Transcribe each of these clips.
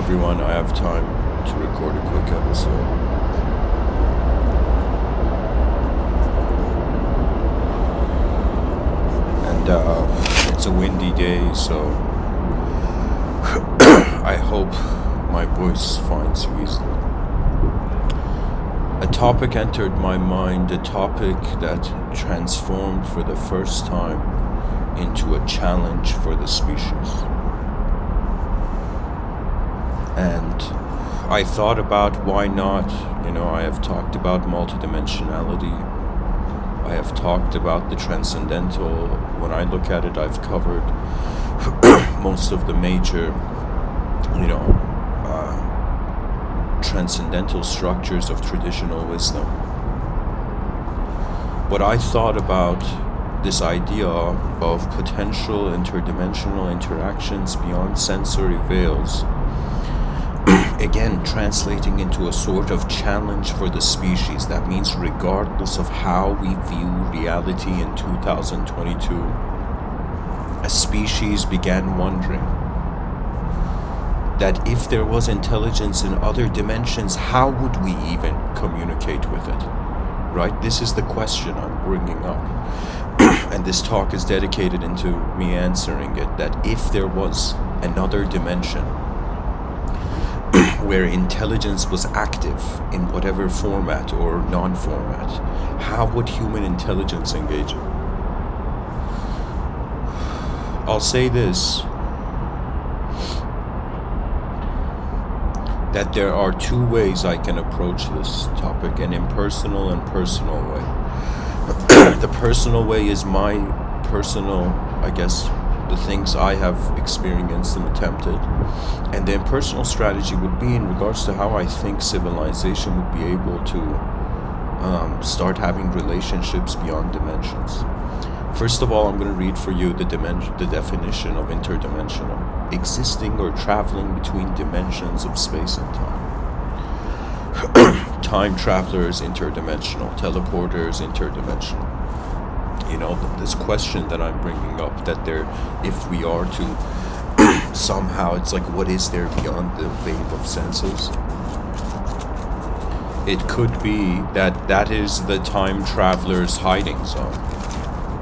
everyone, I have time to record a quick episode. And it's a windy day, so I hope my voice finds you easily. A topic entered my mind, a topic that transformed for the first time into a challenge for the species. And I thought about why not. I have talked about multidimensionality. I have talked about the transcendental. When I look at it, I've covered most of the major, transcendental structures of traditional wisdom. But I thought about this idea of potential interdimensional interactions beyond sensory veils, again translating into a sort of challenge for the species. That means regardless of how we view reality in 2022, a species began wondering that if there was intelligence in other dimensions, how would we even communicate with it? Right? This is the question I'm bringing up. And this talk is dedicated into me answering it, that if there was another dimension where intelligence was active in whatever format or non-format, how would human intelligence engage it? I'll say this, that there are two ways I can approach this topic, an impersonal and personal way. The personal way is my personal, the things I have experienced and attempted. And the impersonal strategy would be in regards to how I think civilization would be able to start having relationships beyond dimensions. First of all, I'm going to read for you the definition of interdimensional: existing or traveling between dimensions of space and time. Time travelers, interdimensional. Teleporters, interdimensional. This question that I'm bringing up, that if we are to somehow, it's like, what is there beyond the veil of senses? It could be that is the time traveler's hiding zone.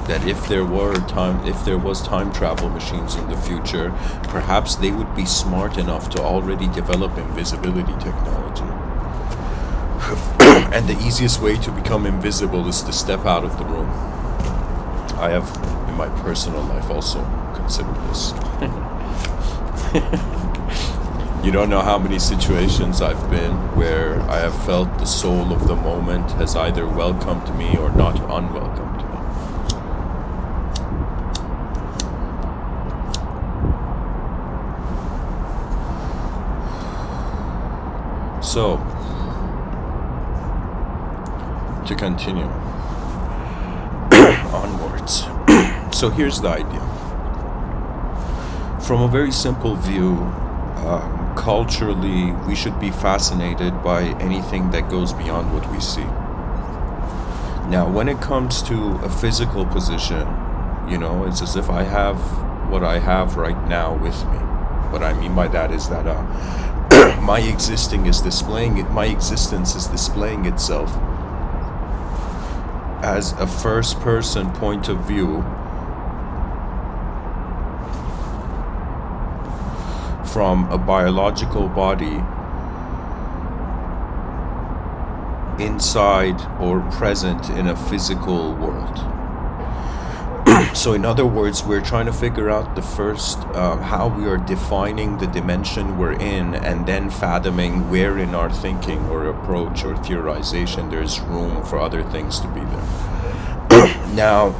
That if there was time travel machines in the future, perhaps they would be smart enough to already develop invisibility technology. And the easiest way to become invisible is to step out of the room. I have, in my personal life, also considered this. You don't know how many situations I've been where I have felt the soul of the moment has either welcomed me or not unwelcomed me. So, to continue onwards. So here's the idea. From a very simple view, culturally, we should be fascinated by anything that goes beyond what we see. Now, when it comes to a physical position, it's as if I have what I have right now with me. What I mean by that is that my existence is displaying itself as a first-person point of view from a biological body inside or present in a physical world. So in other words, we're trying to figure out the first, how we are defining the dimension we're in, and then fathoming where in our thinking or approach or theorization there's room for other things to be there. Now,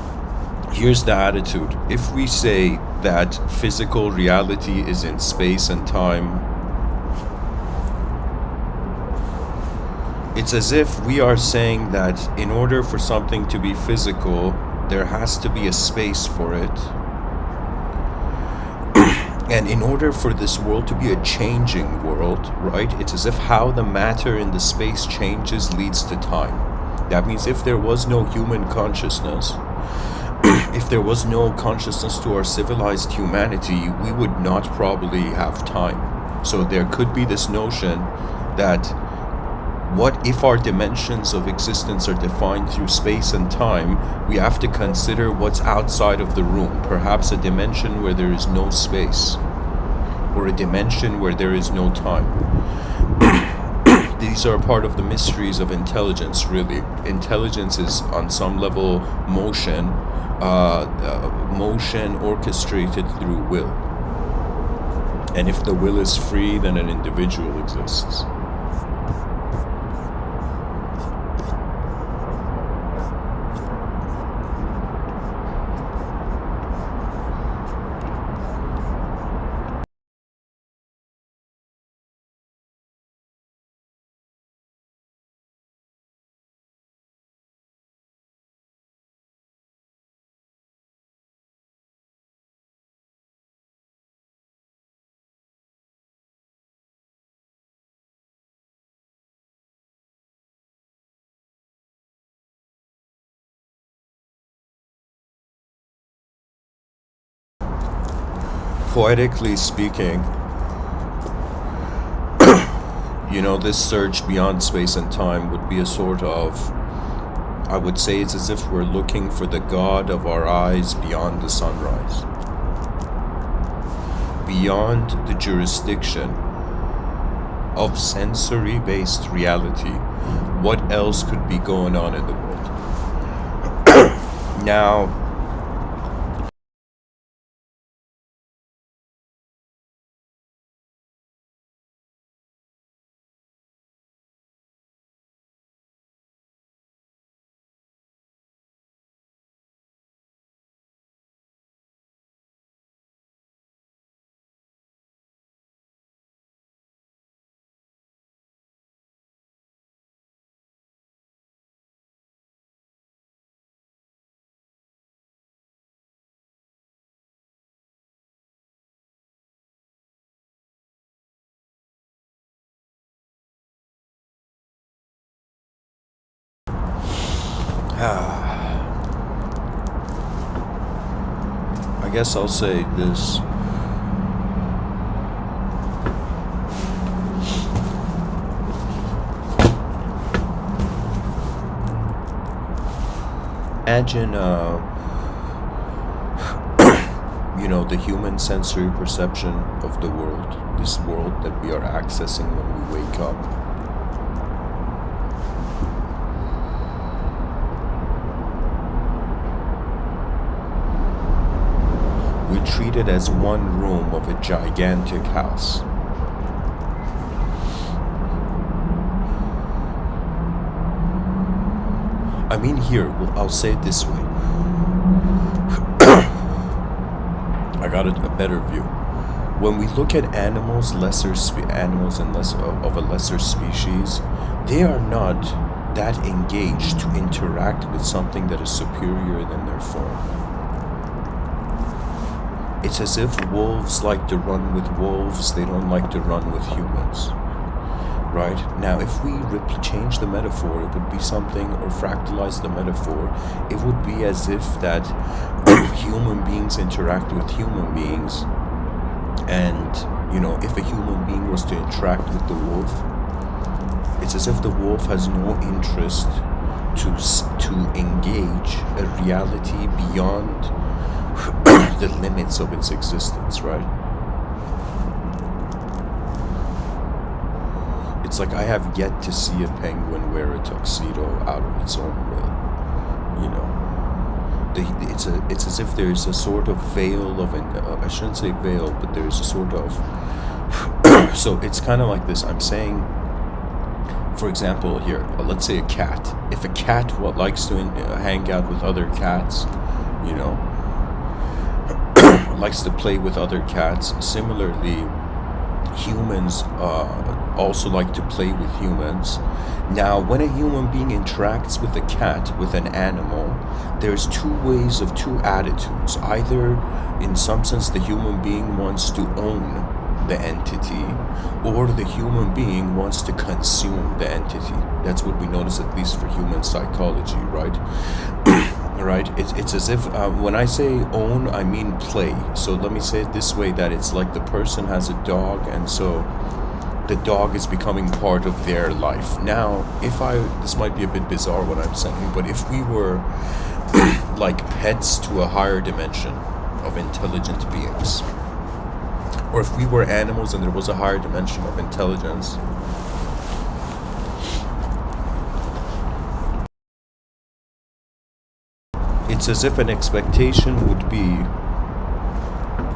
here's the attitude. If we say that physical reality is in space and time, it's as if we are saying that in order for something to be physical, there has to be a space for it. And in order for this world to be a changing world, right, it's as if how the matter in the space changes leads to time. That means if there was no human consciousness, if there was no consciousness to our civilized humanity, we would not probably have time. So there could be this notion that what if our dimensions of existence are defined through space and time? We have to consider what's outside of the room, perhaps a dimension where there is no space, or a dimension where there is no time. These are part of the mysteries of intelligence, really. Intelligence is, on some level, motion, motion orchestrated through will. And if the will is free, then an individual exists. Poetically speaking, this surge beyond space and time would be a sort of, I would say it's as if we're looking for the God of our eyes beyond the sunrise, beyond the jurisdiction of sensory-based reality. What else could be going on in the world? Now, I guess I'll say this. Imagine, the human sensory perception of the world, this world that we are accessing when we wake up. We treat it as one room of a gigantic house. I mean, here, I'll say it this way. I got a better view. When we look at animals, animals and of a lesser species, they are not that engaged to interact with something that is superior than their form. It's as if wolves like to run with wolves, they don't like to run with humans. Right? Now, if we change the metaphor, it would be something, or fractalize the metaphor, it would be as if that human beings interact with human beings, and, if a human being was to interact with the wolf, it's as if the wolf has no interest to engage a reality beyond the limits of its existence, right? It's like I have yet to see a penguin wear a tuxedo out of its own will. It's as if there's a sort of veil of I shouldn't say veil, but there's a sort of. So it's kind of like this. I'm saying, for example, here, let's say a cat. If a cat likes to hang out with other cats, likes to play with other cats. Similarly, humans also like to play with humans. Now, when a human being interacts with a cat, with an animal, there's two ways of two attitudes. Either, in some sense, the human being wants to own the entity, or the human being wants to consume the entity. That's what we notice, at least for human psychology, right? right? It's as if when I say own, I mean play. So let me say it this way, that it's like the person has a dog, and so the dog is becoming part of their life. Now, this might be a bit bizarre what I'm saying, but if we were like pets to a higher dimension of intelligent beings, or if we were animals and there was a higher dimension of intelligence, it's as if an expectation would be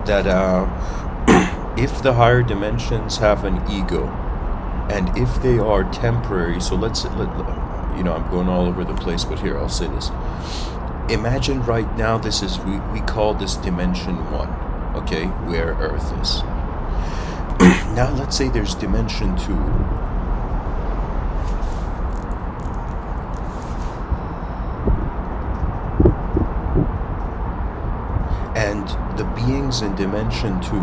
that if the higher dimensions have an ego, and if they are temporary, so I'm going all over the place, but here I'll say this. Imagine right now, we call this dimension 1, okay, where Earth is. Now let's say there's dimension 2. And the beings in dimension 2,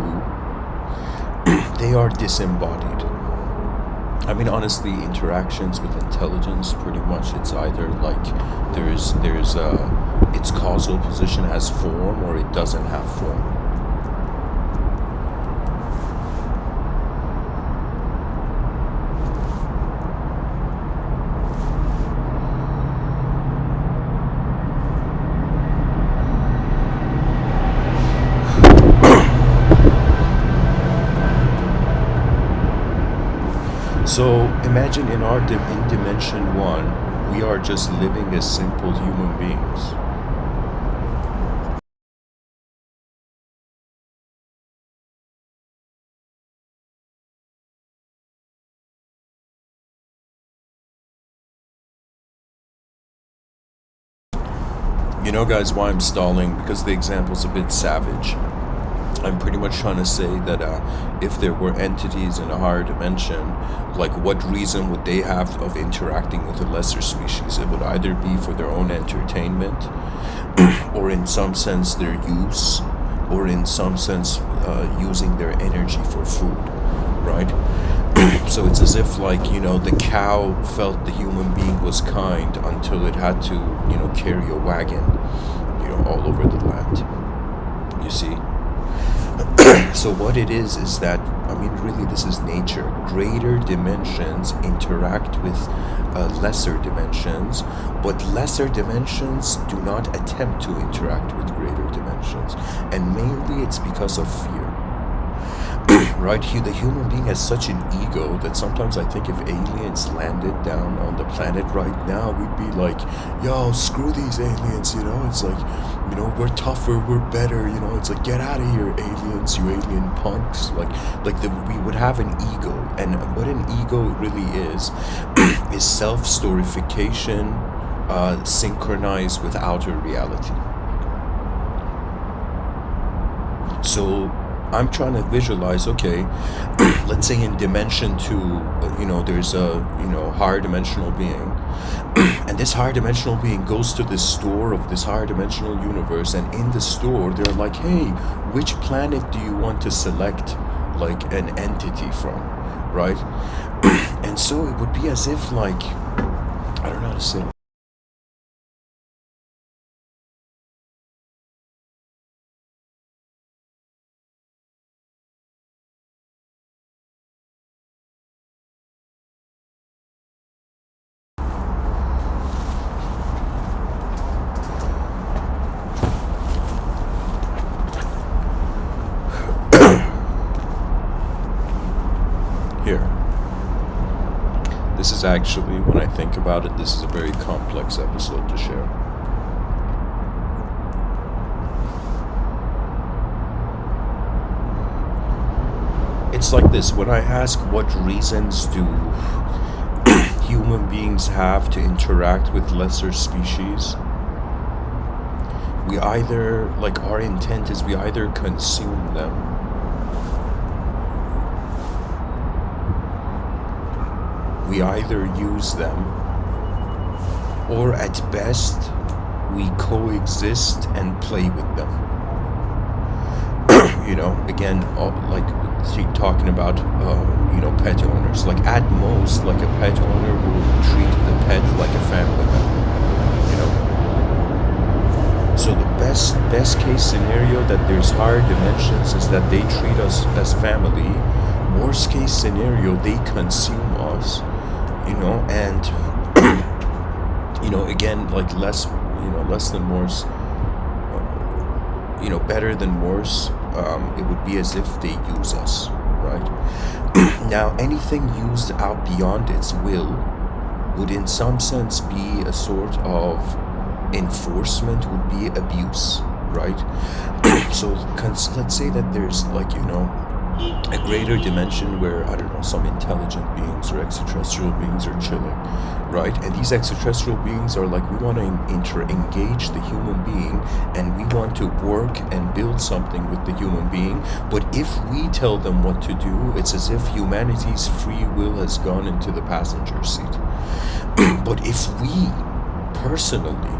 they are disembodied. I mean, honestly, interactions with intelligence, pretty much, it's either like there's its causal position has form, or it doesn't have form. So imagine in dimension 1, we are just living as simple human beings. You know, guys, why I'm stalling? Because the example's a bit savage. I'm pretty much trying to say that if there were entities in a higher dimension, like what reason would they have of interacting with a lesser species? It would either be for their own entertainment, or in some sense their use, or in some sense using their energy for food, right? So it's as if, like, the cow felt the human being was kind until it had to, carry a wagon, all over the land. You see? So what it is that, I mean, really, this is nature. Greater dimensions interact with lesser dimensions, but lesser dimensions do not attempt to interact with greater dimensions. And mainly it's because of fear. Right? The human being has such an ego that sometimes I think if aliens landed down on the planet right now, we'd be like, yo, screw these aliens, It's like, we're tougher, we're better, It's like, get out of here, aliens, you alien punks. We would have an ego. And what an ego really is self-storification synchronized with outer reality. So I'm trying to visualize, okay, let's say in dimension 2, there's a, higher dimensional being, and this higher dimensional being goes to the store of this higher dimensional universe, and in the store, they're like, hey, which planet do you want to select, like, an entity from, right? And so it would be as if, like, I don't know how to say it. Here. This is actually, when I think about it, this is a very complex episode to share. It's like this, when I ask what reasons do human beings have to interact with lesser species, we either, like, our intent is we either consume them, we either use them, or at best, we coexist and play with them. Again, talking about, pet owners. Like, at most, like, a pet owner will treat the pet like a family member, best case scenario that there's higher dimensions is that they treat us as family. Worst case scenario, they consume us, and again, like less than worse, better than worse. It would be as if they use us, right? Now, anything used out beyond its will would in some sense be a sort of enforcement, would be abuse, right? So let's say that there's a greater dimension where, I don't know, some intelligent beings or extraterrestrial beings are chilling, right? And these extraterrestrial beings are like, we want to engage the human being, and we want to work and build something with the human being. But if we tell them what to do, it's as if humanity's free will has gone into the passenger seat. But if we personally,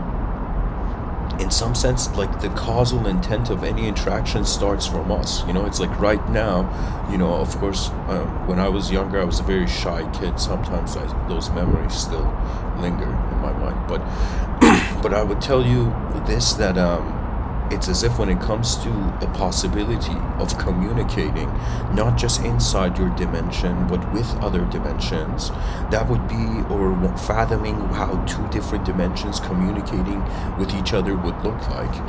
in some sense, like, the causal intent of any interaction starts from us. It's like right now, of course, when I was younger, I was a very shy kid. Sometimes those memories still linger in my mind. But I would tell you this, that it's as if when it comes to a possibility of communicating, not just inside your dimension, but with other dimensions, that would be, or fathoming how two different dimensions communicating with each other would look like.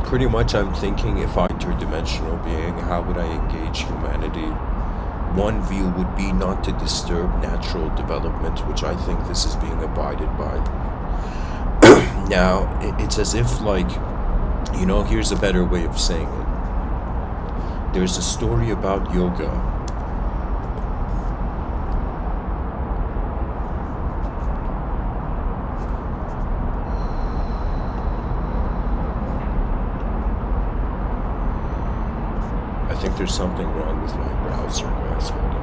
Pretty much, I'm thinking, if I'm interdimensional being, how would I engage humanity? One view would be not to disturb natural development, which I think this is being abided by. Now, it's as if, here's a better way of saying it. There's a story about yoga. I think there's something wrong with my browser, guys. Hold on.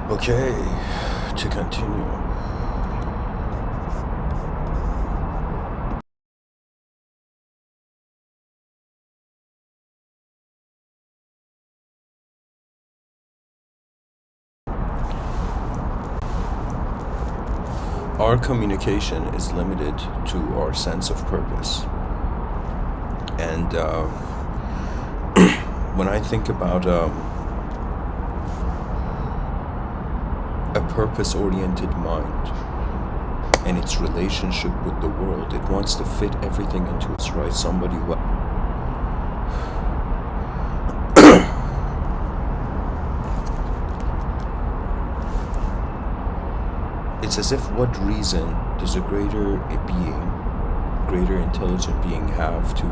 Okay, to continue. our communication is limited to our sense of purpose. And when I think about a purpose-oriented mind and its relationship with the world, it wants to fit everything into its right. Somebody who it's as if, what reason does a greater being, greater intelligent being have to,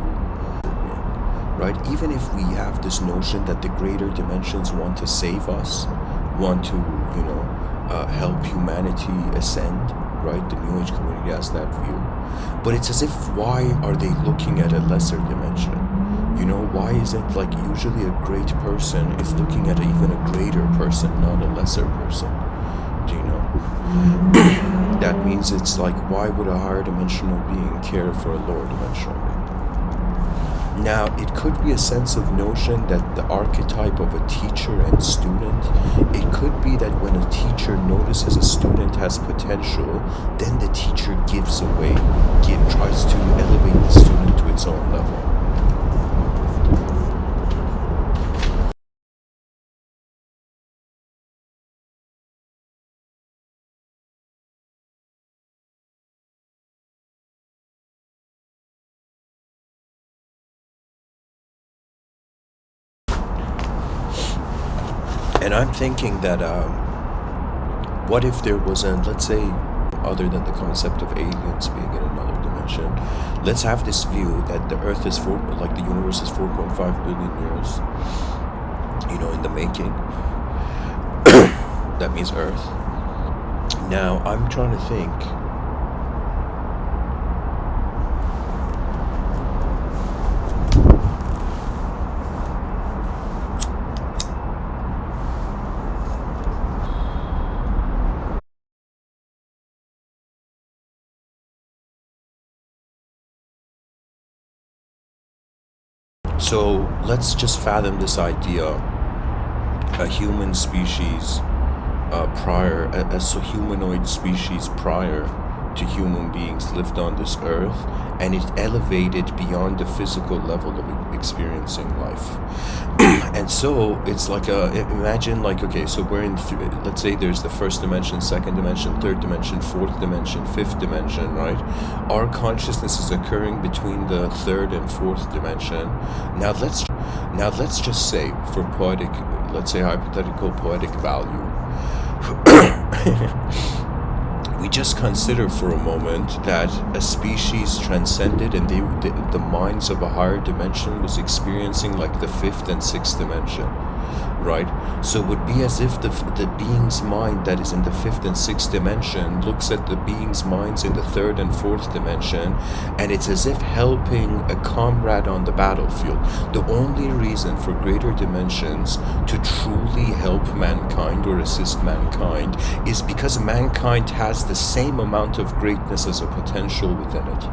right? Even if we have this notion that the greater dimensions want to save us, want to, help humanity ascend, right? The New Age community has that view. But it's as if, why are they looking at a lesser dimension? Why isn't, like, usually a great person is looking at even a greater person, not a lesser person? Do you know? That means it's like, why would a higher dimensional being care for a lower dimensional being? Now, it could be a sense of notion that the archetype of a teacher and student, it could be that when a teacher notices a student has potential, then the teacher gives away, tries to elevate the student to its own level. And I'm thinking that, what if there was let's say, other than the concept of aliens being in another dimension, let's have this view that the Earth is the universe is 4.5 billion years, in the making. That means Earth. Now, I'm trying to think. So let's just fathom this idea: a human species prior, a humanoid species prior to human beings lived on this earth, and it elevated beyond the physical level of experiencing life. And so it's like imagine, like, okay, so we're in, let's say there's the first dimension, second dimension, third dimension, fourth dimension, fifth dimension, right? Our consciousness is occurring between the third and fourth dimension. Now let's just say, for poetic, let's say hypothetical poetic value, we just consider for a moment that a species transcended, and the minds of a higher dimension was experiencing like the fifth and sixth dimension, right? So it would be as if the being's mind that is in the fifth and sixth dimension looks at the being's minds in the third and fourth dimension, and it's as if helping a comrade on the battlefield. The only reason for greater dimensions to truly help mankind or assist mankind is because mankind has the same amount of greatness as a potential within it.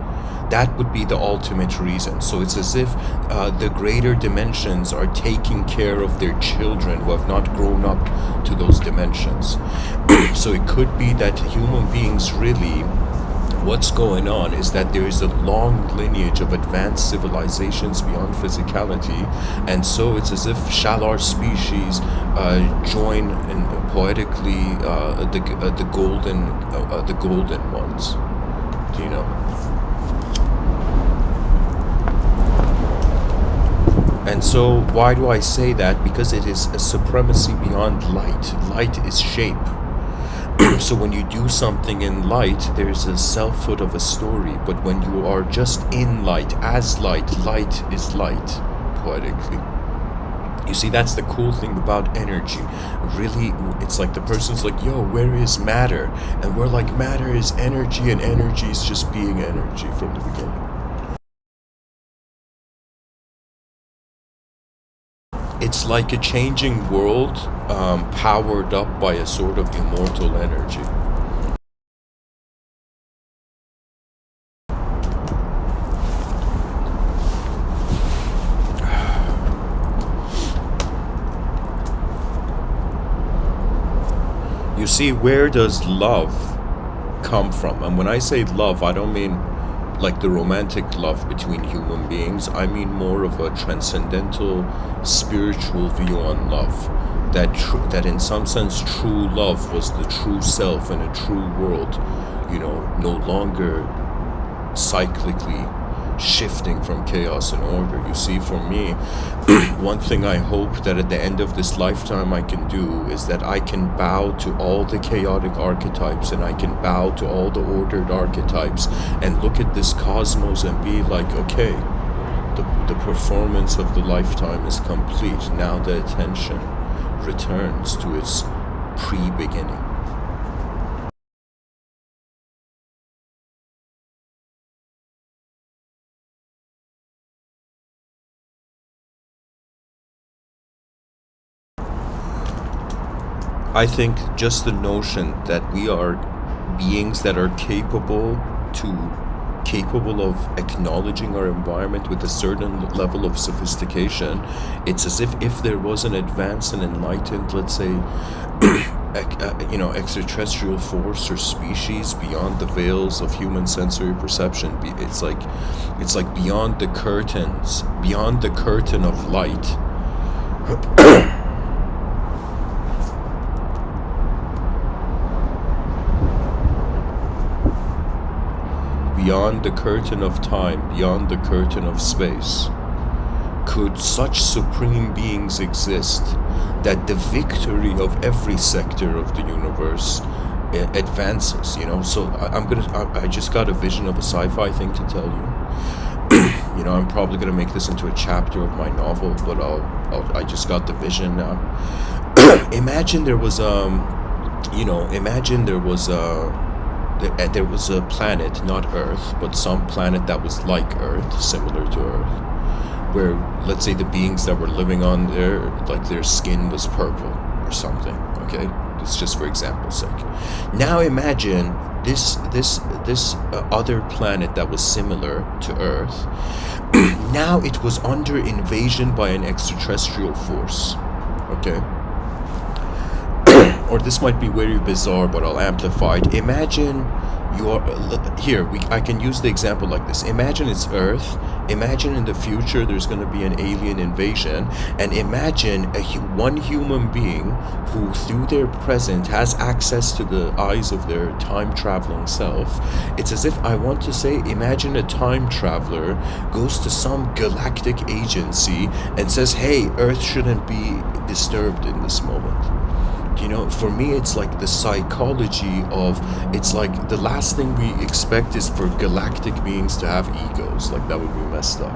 That would be the ultimate reason. So it's as if the greater dimensions are taking care of their children who have not grown up to those dimensions. So it could be that human beings really, what's going on is that there is a long lineage of advanced civilizations beyond physicality, and so it's as if shall our species join in poetically the golden ones, you know. And so why do I say that? Because it is a supremacy beyond light. Light is shape. So when you do something in light, there's a selfhood of a story. But when you are just in light, as light, light is light, poetically. You see, that's the cool thing about energy. Really, it's like the person's like, yo, where is matter? And we're like, matter is energy, and energy is just being energy from the beginning. It's like a changing world powered up by a sort of immortal energy. You see, where does love come from. And when I say love, I don't mean like the romantic love between human beings. I mean more of a transcendental, spiritual view on love. That in some sense, true love was the true self in a true world, no longer cyclically shifting from chaos and order. You see, for me, one thing I hope that at the end of this lifetime I can do is that I can bow to all the chaotic archetypes, and I can bow to all the ordered archetypes, and look at this cosmos and be like, okay, the performance of the lifetime is complete. Now the attention returns to its pre-beginning. I think just the notion that we are beings that are capable of acknowledging our environment with a certain level of sophistication, it's as if there was an advanced and enlightened, let's say, extraterrestrial force or species beyond the veils of human sensory perception. It's like beyond the curtains, beyond the curtain of light. Beyond the curtain of time, beyond the curtain of space, could such supreme beings exist that the victory of every sector of the universe advances, So I just got a vision of a sci-fi thing to tell you. I'm probably gonna make this into a chapter of my novel, but I just got the vision now. Imagine there was there was a planet, not Earth, but some planet that was like Earth, similar to Earth, where, let's say, the beings that were living on there, like their skin was purple or something, okay? It's just for example's sake. Now imagine this other planet that was similar to Earth. Now it was under invasion by an extraterrestrial force, okay? Or this might be very bizarre, but I'll amplify it. Imagine I can use the example like this. Imagine it's Earth. Imagine in the future there's going to be an alien invasion, and imagine one human being who, through their present, has access to the eyes of their time-traveling self. It's as if I want to say, imagine a time traveler goes to some galactic agency and says, hey, Earth shouldn't be disturbed in this moment. For me, it's like the psychology of, it's like the last thing we expect is for galactic beings to have egos. Like, that would be messed up.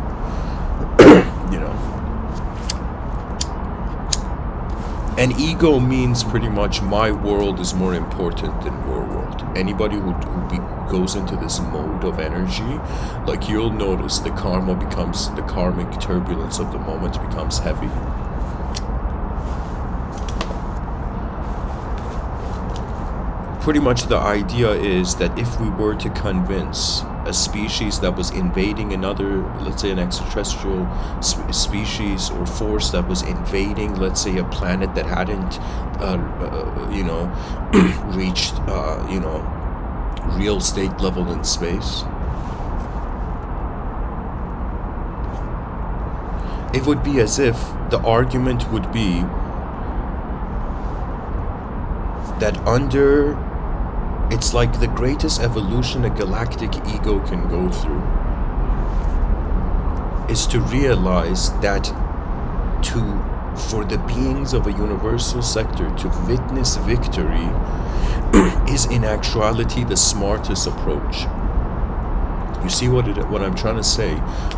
And ego means pretty much my world is more important than your world. Anybody who goes into this mode of energy, like, you'll notice the karmic turbulence of the moment becomes heavy. Pretty much the idea is that if we were to convince a species that was invading another, let's say an extraterrestrial species or force that was invading, let's say, a planet that hadn't, reached, real state level in space, it would be as if the argument would be that it's like the greatest evolution a galactic ego can go through is to realize that for the beings of a universal sector to witness victory is in actuality the smartest approach. You see what I'm trying to say?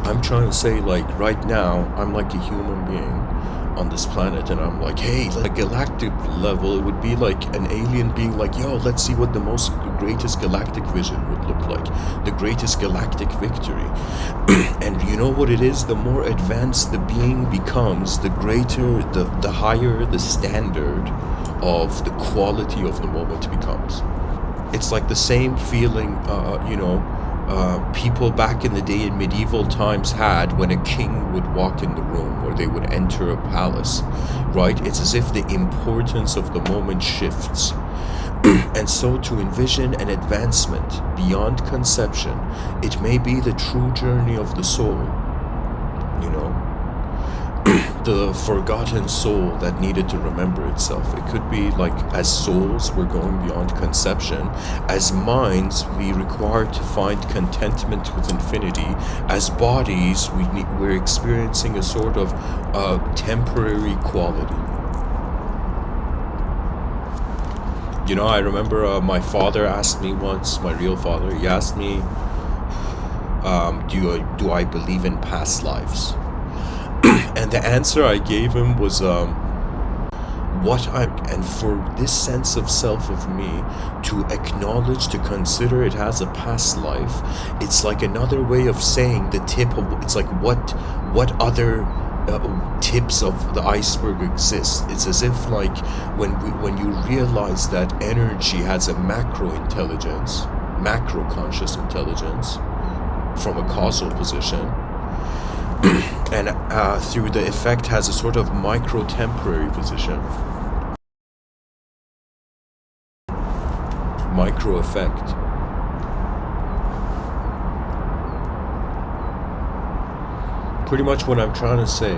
I'm trying to say, like, right now, I'm like a human being on this planet, and I'm like, hey, like, galactic level, it would be like an alien being like, yo, let's see what the greatest galactic vision would look like, the greatest galactic victory. And you know what it is? The more advanced the being becomes, the greater, the higher the standard of the quality of the moment becomes. It's like the same feeling, people back in the day in medieval times had when a king would walk in the room, or they would enter a palace, right? It's as if the importance of the moment shifts. And so to envision an advancement beyond conception, it may be the true journey of the soul, you know, the forgotten soul that needed to remember itself. It could be like, as souls, we're going beyond conception. As minds, we require to find contentment with infinity. As bodies, we're experiencing a sort of temporary quality. You know, I remember my father asked me once, my real father, he asked me, do I believe in past lives? And the answer I gave him was, and for this sense of self of me to acknowledge, to consider it as a past life, it's like another way of saying the tip of, it's like what other tips of the iceberg exist. It's as if like when you realize that energy has a macro intelligence, macro conscious intelligence from a causal position, and through the effect has a sort of micro temporary position, micro effect. Pretty much what I'm trying to say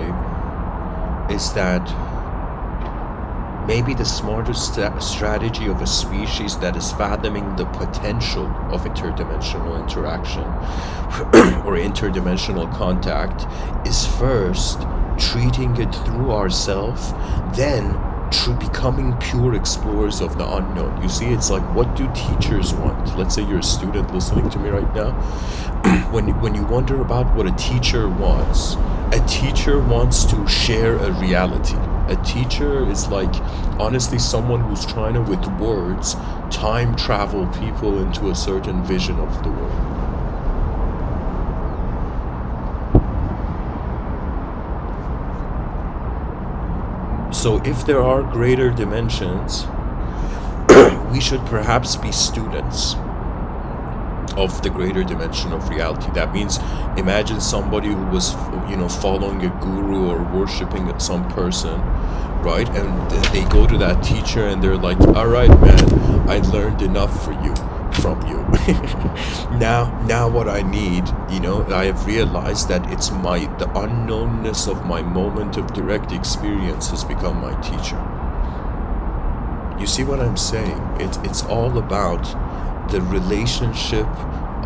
is that maybe the smartest strategy of a species that is fathoming the potential of interdimensional interaction or interdimensional contact is first treating it through ourselves, then becoming pure explorers of the unknown. You see, it's like, what do teachers want? Let's say you're a student listening to me right now. When you wonder about what a teacher wants to share a reality. A teacher is like, honestly, someone who's trying to, with words, time travel people into a certain vision of the world. So if there are greater dimensions, we should perhaps be students of the greater dimension of reality. That means, imagine somebody who was, following a guru or worshiping some person, right? And they go to that teacher and they're like, all right, man, I learned enough from you. Now what I need, I have realized that it's the unknownness of my moment of direct experience has become my teacher. You see what I'm saying? It's all about the relationship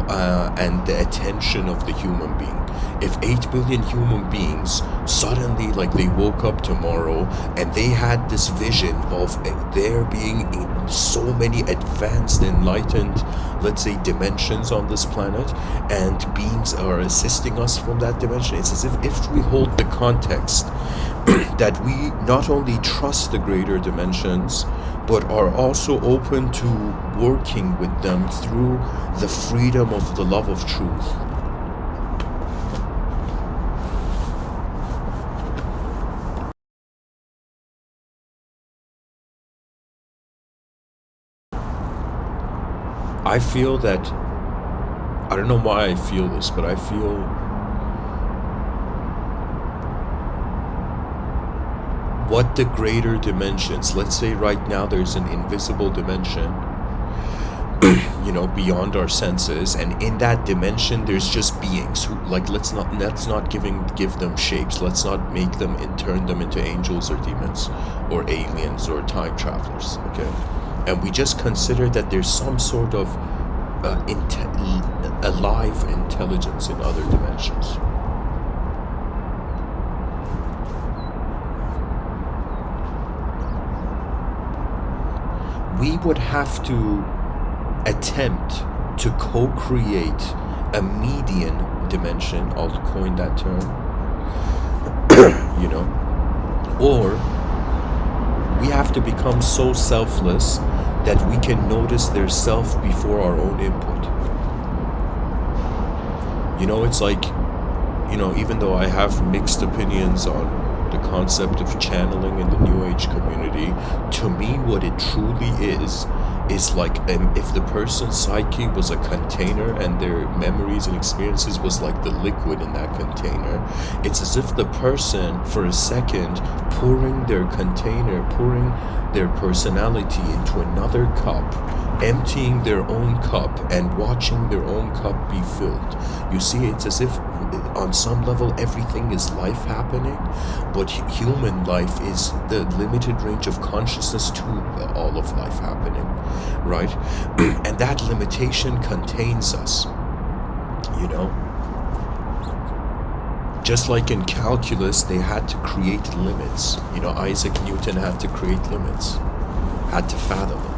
and the attention of the human being. If 8 billion human beings suddenly, like, they woke up tomorrow and they had this vision of there being in so many advanced, enlightened, let's say, dimensions on this planet, and beings are assisting us from that dimension, it's as if we hold the context that we not only trust the greater dimensions, but are also open to working with them through the freedom of the love of truth. I feel that, I don't know why I feel this, but I feel what the greater dimensions, let's say right now there's an invisible dimension, beyond our senses, and in that dimension there's just beings who, like, let's not give them shapes, let's not make them and turn them into angels or demons or aliens or time travelers, okay? And we just consider that there's some sort of alive intelligence in other dimensions. We would have to attempt to co-create a median dimension, I'll coin that term, or we have to become so selfless that we can notice their self before our own input. It's like, even though I have mixed opinions on the concept of channeling in the New Age community, to me what it truly is is like, if the person's psyche was a container and their memories and experiences was like the liquid in that container, it's as if the person for a second pouring their personality into another cup, emptying their own cup and watching their own cup be filled. You see, it's as if on some level everything is life happening, but human life is the limited range of consciousness to all of life happening, right? And that limitation contains us, you know? Just like in calculus, they had to create limits. You know, Isaac Newton had to create limits, had to fathom it.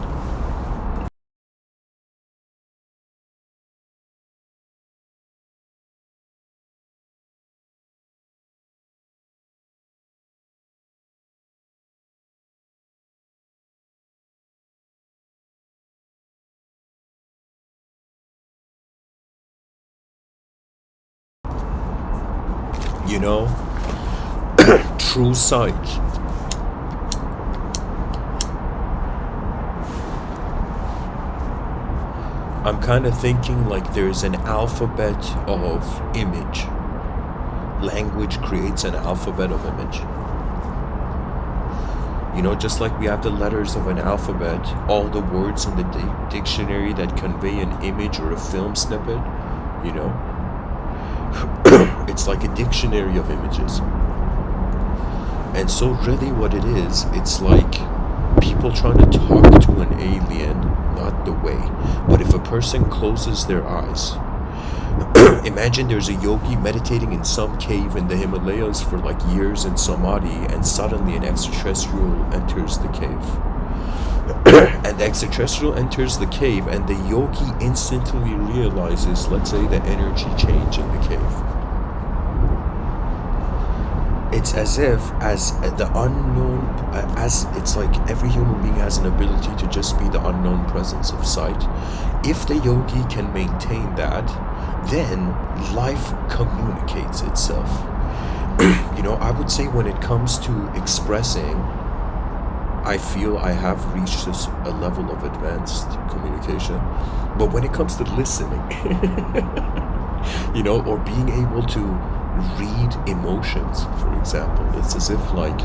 You know, true sight. I'm kind of thinking like there's an alphabet of image. Language creates an alphabet of image. You know, just like we have the letters of an alphabet, all the words in the dictionary that convey an image or a film snippet, you know, it's like a dictionary of images. And so really what it is, it's like people trying to talk to an alien, not the way. But if a person closes their eyes, imagine there's a yogi meditating in some cave in the Himalayas for like years in samadhi, and suddenly an extraterrestrial enters the cave. And the extraterrestrial enters the cave, and the yogi instantly realizes, let's say, the energy change in the cave. It's as if, as the unknown, as it's like every human being has an ability to just be the unknown presence of sight. If the yogi can maintain that, then life communicates itself. You know, I would say when it comes to expressing, I feel I have reached a level of advanced communication. But when it comes to listening, you know, or being able to read emotions, for example, it's as if like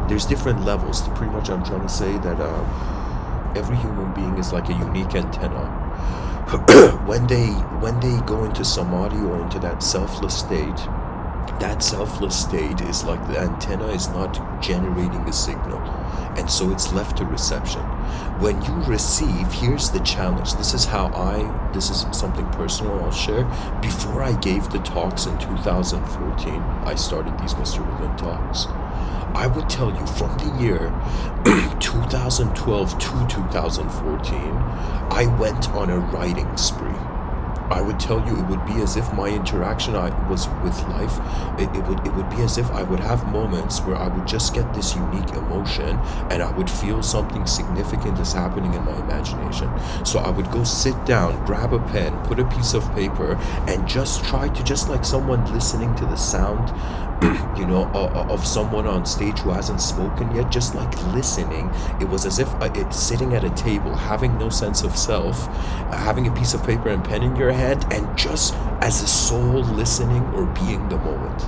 there's different levels. Pretty much I'm trying to say that every human being is like a unique antenna. When they go into samadhi or into that selfless state is like the antenna is not generating a signal, and so it's left to reception. When you receive, here's the challenge. This is something personal I'll share. Before I gave the talks in 2014, I started these Mr.Within talks. I would tell you from the year 2012 to 2014, I went on a writing spree. I would tell you it would be as if my interaction was with life. It would be as if I would have moments where I would just get this unique emotion and I would feel something significant is happening in my imagination. So I would go sit down, grab a pen, put a piece of paper, and just try to, just like someone listening to the sound, you know, of someone on stage who hasn't spoken yet, just like listening. It was as if it's sitting at a table, having no sense of self, having a piece of paper and pen in your hand, and just as a soul listening or being the moment.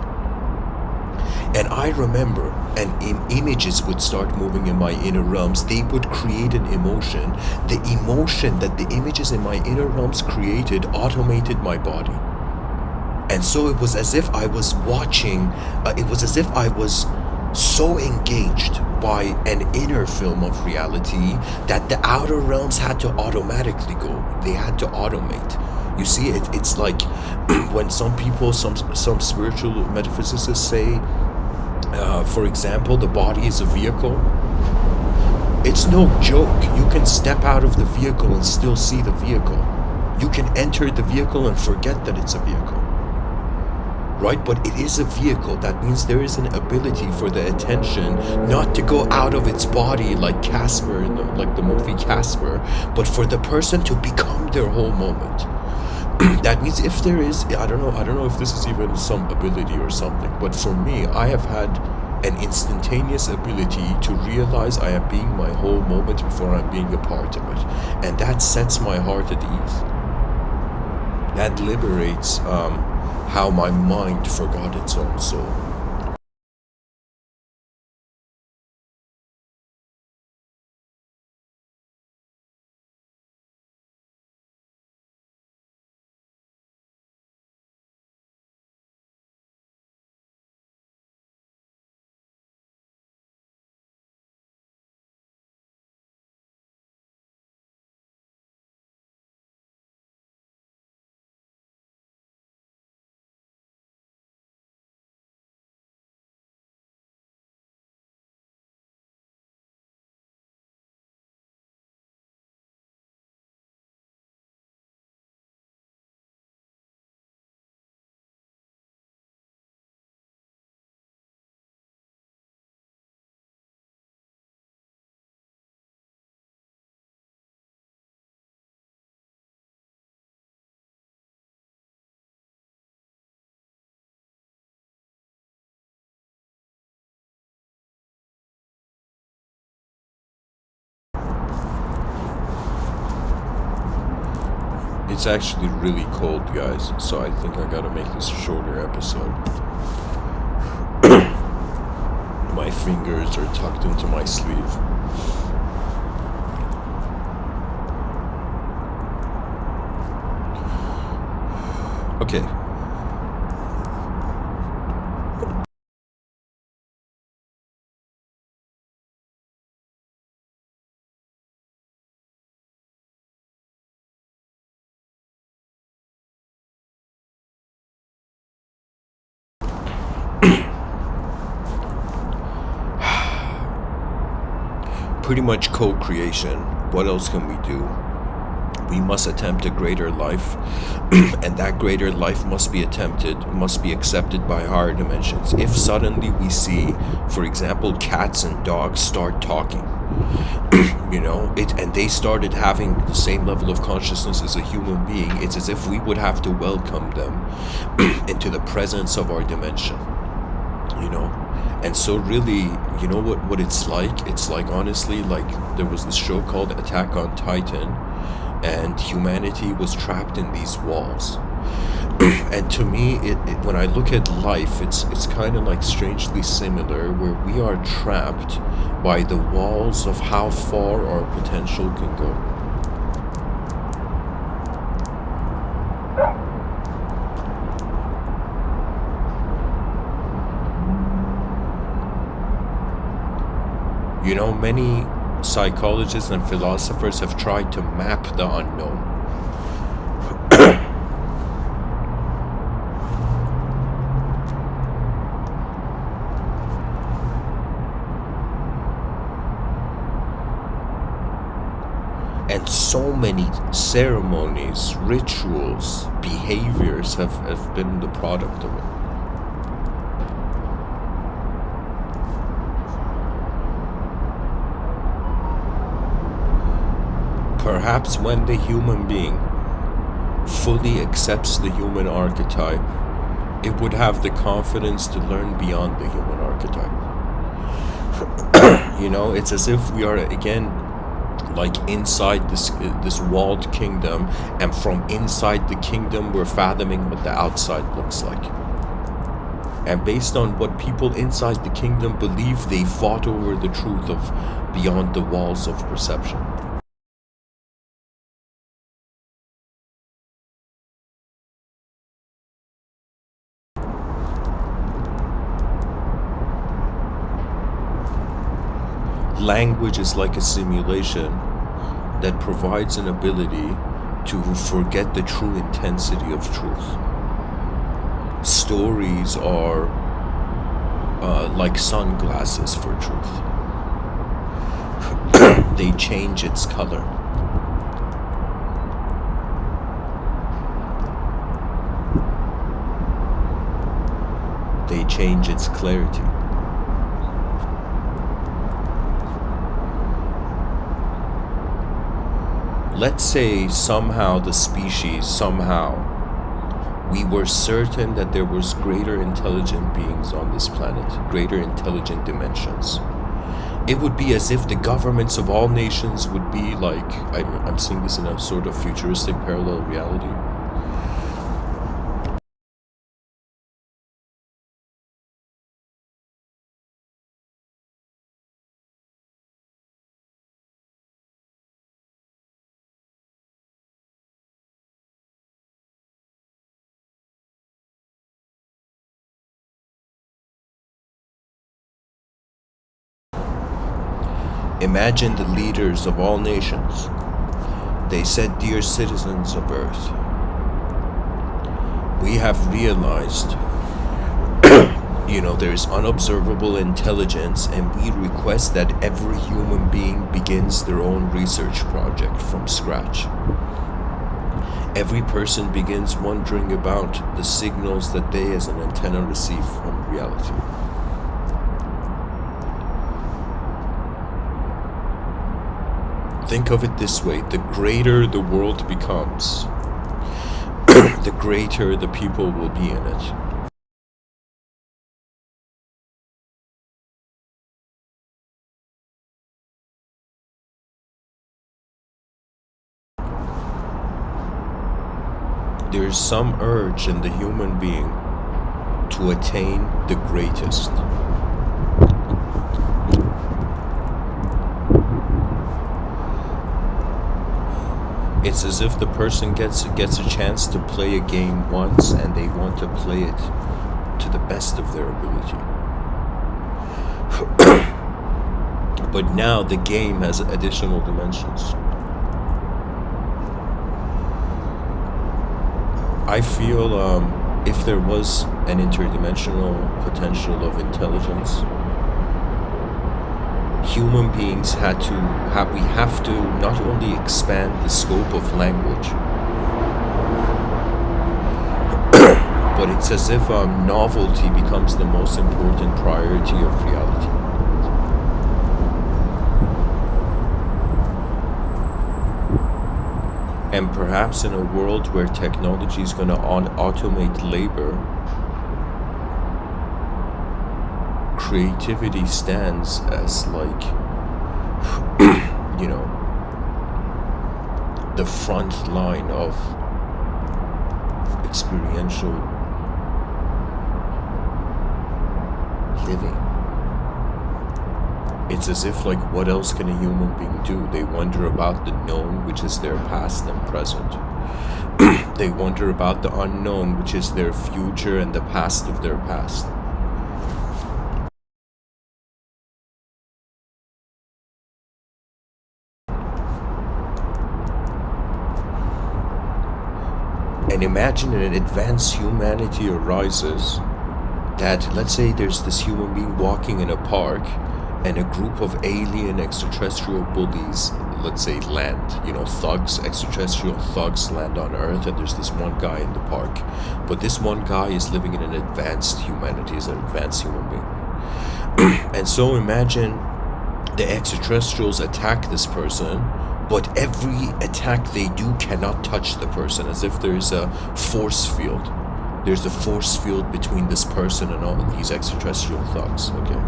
And I remember, and images would start moving in my inner realms. They would create an emotion. The emotion that the images in my inner realms created automated my body. And so it was as if I was watching, it was as if I was so engaged by an inner film of reality that the outer realms had to automatically go. They had to automate. You see, it's like when some people, some spiritual metaphysicists say, for example, the body is a vehicle. It's no joke. You can step out of the vehicle and still see the vehicle. You can enter the vehicle and forget that it's a vehicle. Right? But it is a vehicle. That means there is an ability for the attention not to go out of its body like Casper, like the movie Casper, but for the person to become their whole moment. That means if there is, I don't know if this is even some ability or something, but for me, I have had an instantaneous ability to realize I am being my whole moment before I'm being a part of it. And that sets my heart at ease. That liberates how my mind forgot its own soul. It's actually really cold, guys, so I think I gotta make this a shorter episode. My fingers are tucked into my sleeve. Okay. Pretty much co-creation. What else can we do? We must attempt a greater life, and that greater life must be accepted by higher dimensions. If suddenly we see, for example, cats and dogs start talking, and they started having the same level of consciousness as a human being, it's as if we would have to welcome them into the presence of our dimension. And so really, you know what it's like? It's like, honestly, like there was this show called Attack on Titan, and humanity was trapped in these walls. And to me, when I look at life, it's kind of like strangely similar, where we are trapped by the walls of how far our potential can go. Many psychologists and philosophers have tried to map the unknown. And so many ceremonies, rituals, behaviors have been the product of it. Perhaps when the human being fully accepts the human archetype, it would have the confidence to learn beyond the human archetype. It's as if we are again like inside this walled kingdom, and from inside the kingdom we're fathoming what the outside looks like. And based on what people inside the kingdom believe, they fought over the truth of beyond the walls of perception. Language is like a simulation that provides an ability to forget the true intensity of truth. Stories are like sunglasses for truth. They change its color. They change its clarity. Let's say somehow the species we were certain that there was greater intelligent beings on this planet, greater intelligent dimensions. It would be as if the governments of all nations would be like, I'm seeing this in a sort of futuristic parallel reality. Imagine the leaders of all nations. They said, "Dear citizens of Earth, we have realized, there is unobservable intelligence, and we request that every human being begins their own research project from scratch. Every person begins wondering about the signals that they as an antenna receive from reality. Think of it this way: the greater the world becomes, the greater the people will be in it. There is some urge in the human being to attain the greatest. It's as if the person gets a chance to play a game once, and they want to play it to the best of their ability. But now the game has additional dimensions. I feel if there was an interdimensional potential of intelligence, human beings we have to not only expand the scope of language, but it's as if novelty becomes the most important priority of reality. And perhaps in a world where technology is going to automate labor, creativity stands as like, the front line of experiential living. It's as if, like, what else can a human being do? They wonder about the known, which is their past and present. They wonder about the unknown, which is their future and the past of their past. And imagine an advanced humanity arises that, let's say there's this human being walking in a park, and a group of alien extraterrestrial bullies, let's say, land, thugs, extraterrestrial thugs land on Earth, and there's this one guy in the park. But this one guy is living in an advanced humanity, is an advanced human being. And so imagine the extraterrestrials attack this person, but every attack they do cannot touch the person, as if there's a force field. There's a force field between this person and all these extraterrestrial thugs, okay?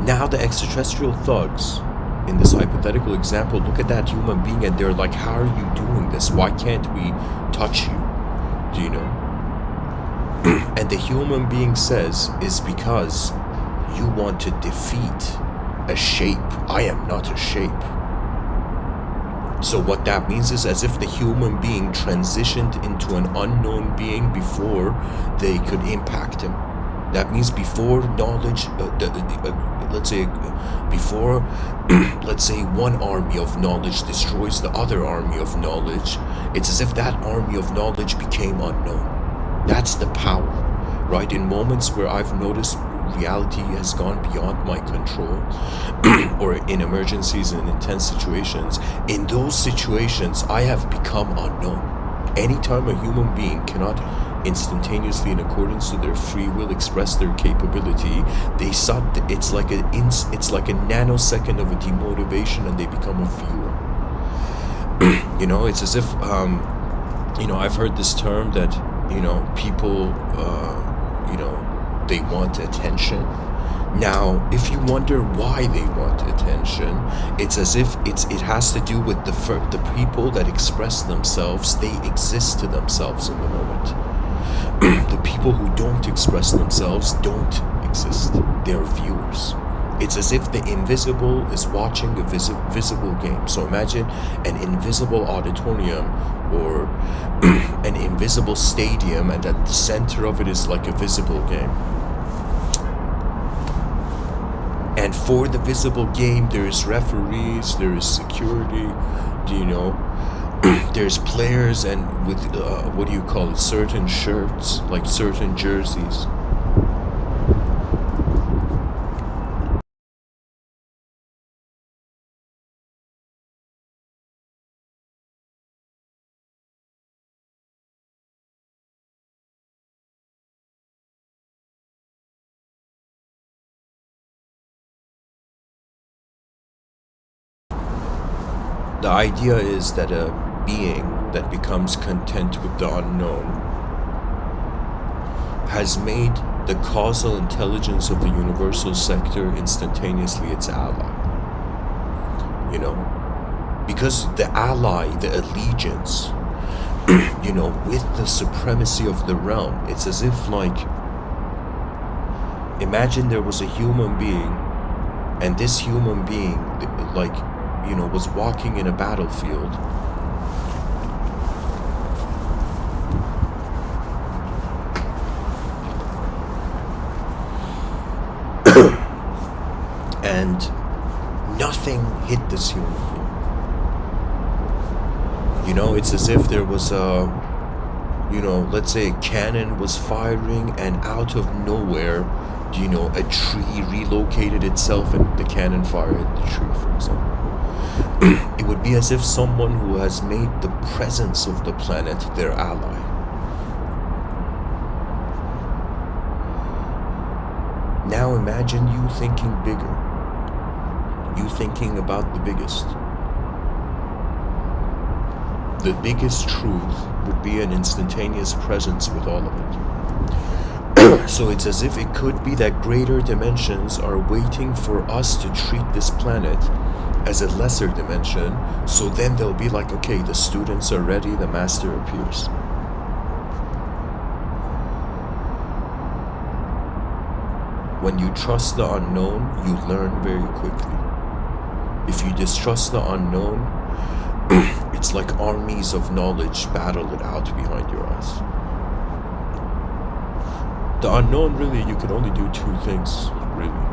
Now the extraterrestrial thugs, in this hypothetical example, look at that human being and they're like, how are you doing this? Why can't we touch you? Do you know? And the human being says, is because you want to defeat a shape. I am not a shape. So what that means is as if the human being transitioned into an unknown being before they could impact him. That means before knowledge, let's say one army of knowledge destroys the other army of knowledge, it's as if that army of knowledge became unknown. That's the power, right? In moments where I've noticed reality has gone beyond my control, or in emergencies and intense situations, in those situations, I have become unknown. Anytime a human being cannot instantaneously, in accordance to their free will, express their capability, it's like a nanosecond of a demotivation, and they become a viewer. It's as if I've heard this term that, people, they want attention. Now, if you wonder why they want attention, it's as if it has to do with the people that express themselves. They exist to themselves in the moment. The people who don't express themselves don't exist. They're viewers. It's as if the invisible is watching a visible game. So imagine an invisible auditorium or an invisible stadium, and at the center of it is like a visible game. And for the visible game, there is referees, there is security, there's players, and with, what do you call it, certain shirts, like certain jerseys. The idea is that a being that becomes content with the unknown has made the causal intelligence of the universal sector instantaneously its ally. Because the ally, the allegiance, with the supremacy of the realm, it's as if, like, imagine there was a human being, and this human being, like, was walking in a battlefield. And nothing hit this human being. It's as if there was let's say a cannon was firing, and out of nowhere, a tree relocated itself and the cannon fired at the tree, for example. It would be as if someone who has made the presence of the planet their ally. Now imagine you thinking bigger. You thinking about the biggest. The biggest truth would be an instantaneous presence with all of it. So it's as if it could be that greater dimensions are waiting for us to treat this planet as a lesser dimension, so then they'll be like, okay, the students are ready, the master appears. When you trust the unknown, you learn very quickly. If you distrust the unknown, it's like armies of knowledge battle it out behind your eyes. The unknown, really, you can only do two things, really.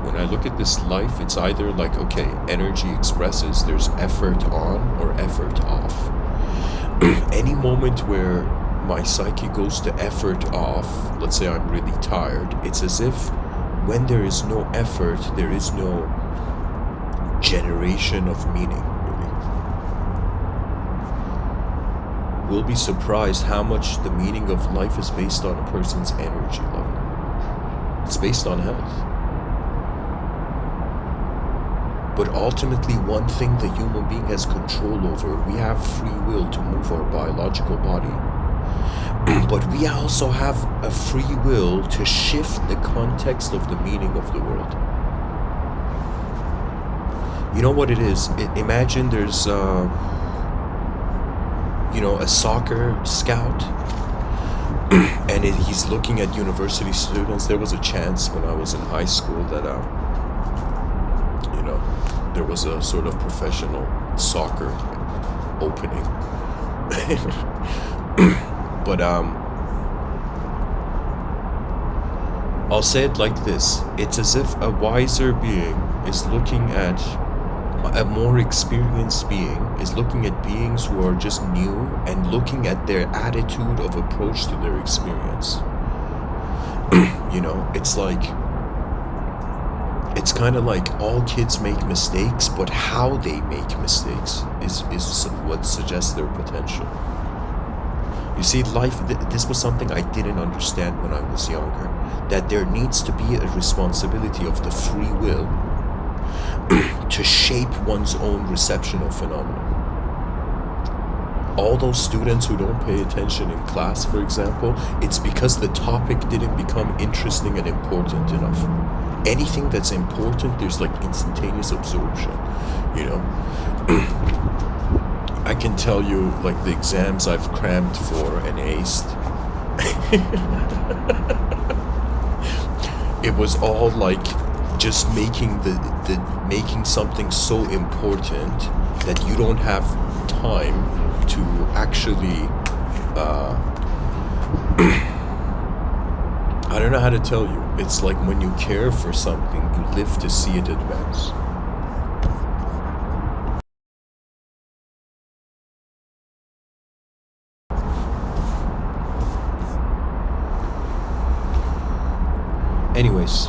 When I look at this life, it's either like, okay, energy expresses, there's effort on or effort off. Any moment where my psyche goes to effort off, let's say I'm really tired, it's as if when there is no effort, there is no generation of meaning, really. We'll be surprised how much the meaning of life is based on a person's energy level. It's based on health. But ultimately, one thing the human being has control over, we have free will to move our biological body. But we also have a free will to shift the context of the meaning of the world. You know what it is? Imagine there's, a soccer scout, and he's looking at university students. There was a chance when I was in high school that, there was a sort of professional soccer opening. But I'll say it like this. It's as if a wiser being is looking at a more experienced being, is looking at beings who are just new and looking at their attitude of approach to their experience. It's like, it's kind of like all kids make mistakes, but how they make mistakes is what suggests their potential. You see, life, this was something I didn't understand when I was younger, that there needs to be a responsibility of the free will to shape one's own reception of phenomena. all those students who don't pay attention in class, for example, it's because the topic didn't become interesting and important enough. Anything that's important, there's like instantaneous absorption, you know. I can tell you, like, the exams I've crammed for and aced. It was all like just making making something so important that you don't have time to actually I don't know how to tell you. It's like when you care for something, you live to see it advance. Anyways,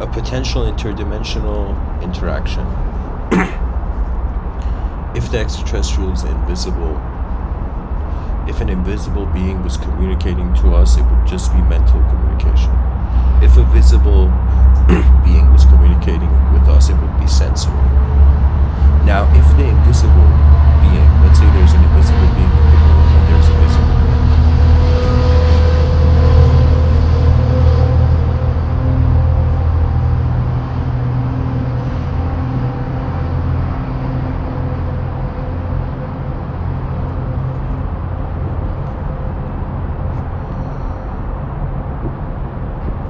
a potential interdimensional interaction. If the extraterrestrial is invisible, if an invisible being was communicating to us, it would just be mental communication. If a visible being was communicating with us, it would be sensory. Now, if the invisible being, let's say there's an invisible being in the room and there's a visible being.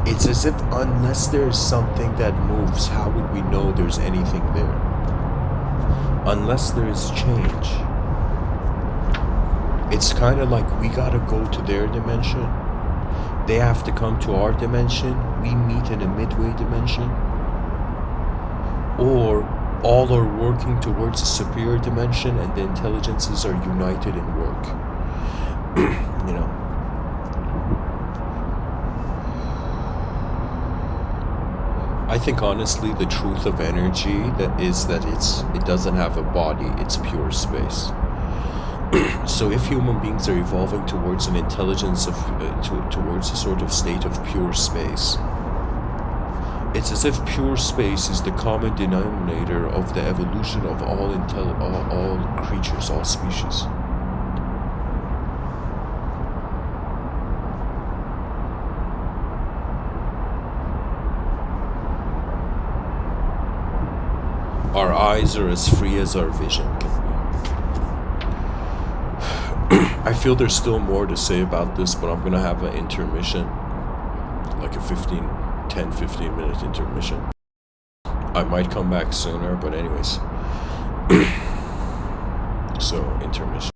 It's as if unless there's something that moves, how would we know there's anything there? Unless there's change. It's kind of like we gotta go to their dimension. They have to come to our dimension. We meet in a midway dimension. Or all are working towards a superior dimension and the intelligences are united in work. You know. I think honestly the truth of energy that it doesn't have a body, it's pure space. So if human beings are evolving towards an intelligence of towards a sort of state of pure space, it's as if pure space is the common denominator of the evolution of all creatures, all species. Our eyes are as free as our vision can be. I feel there's still more to say about this, but I'm gonna have an intermission, like a 10-15 minute intermission. I might come back sooner, but anyways. So, intermission.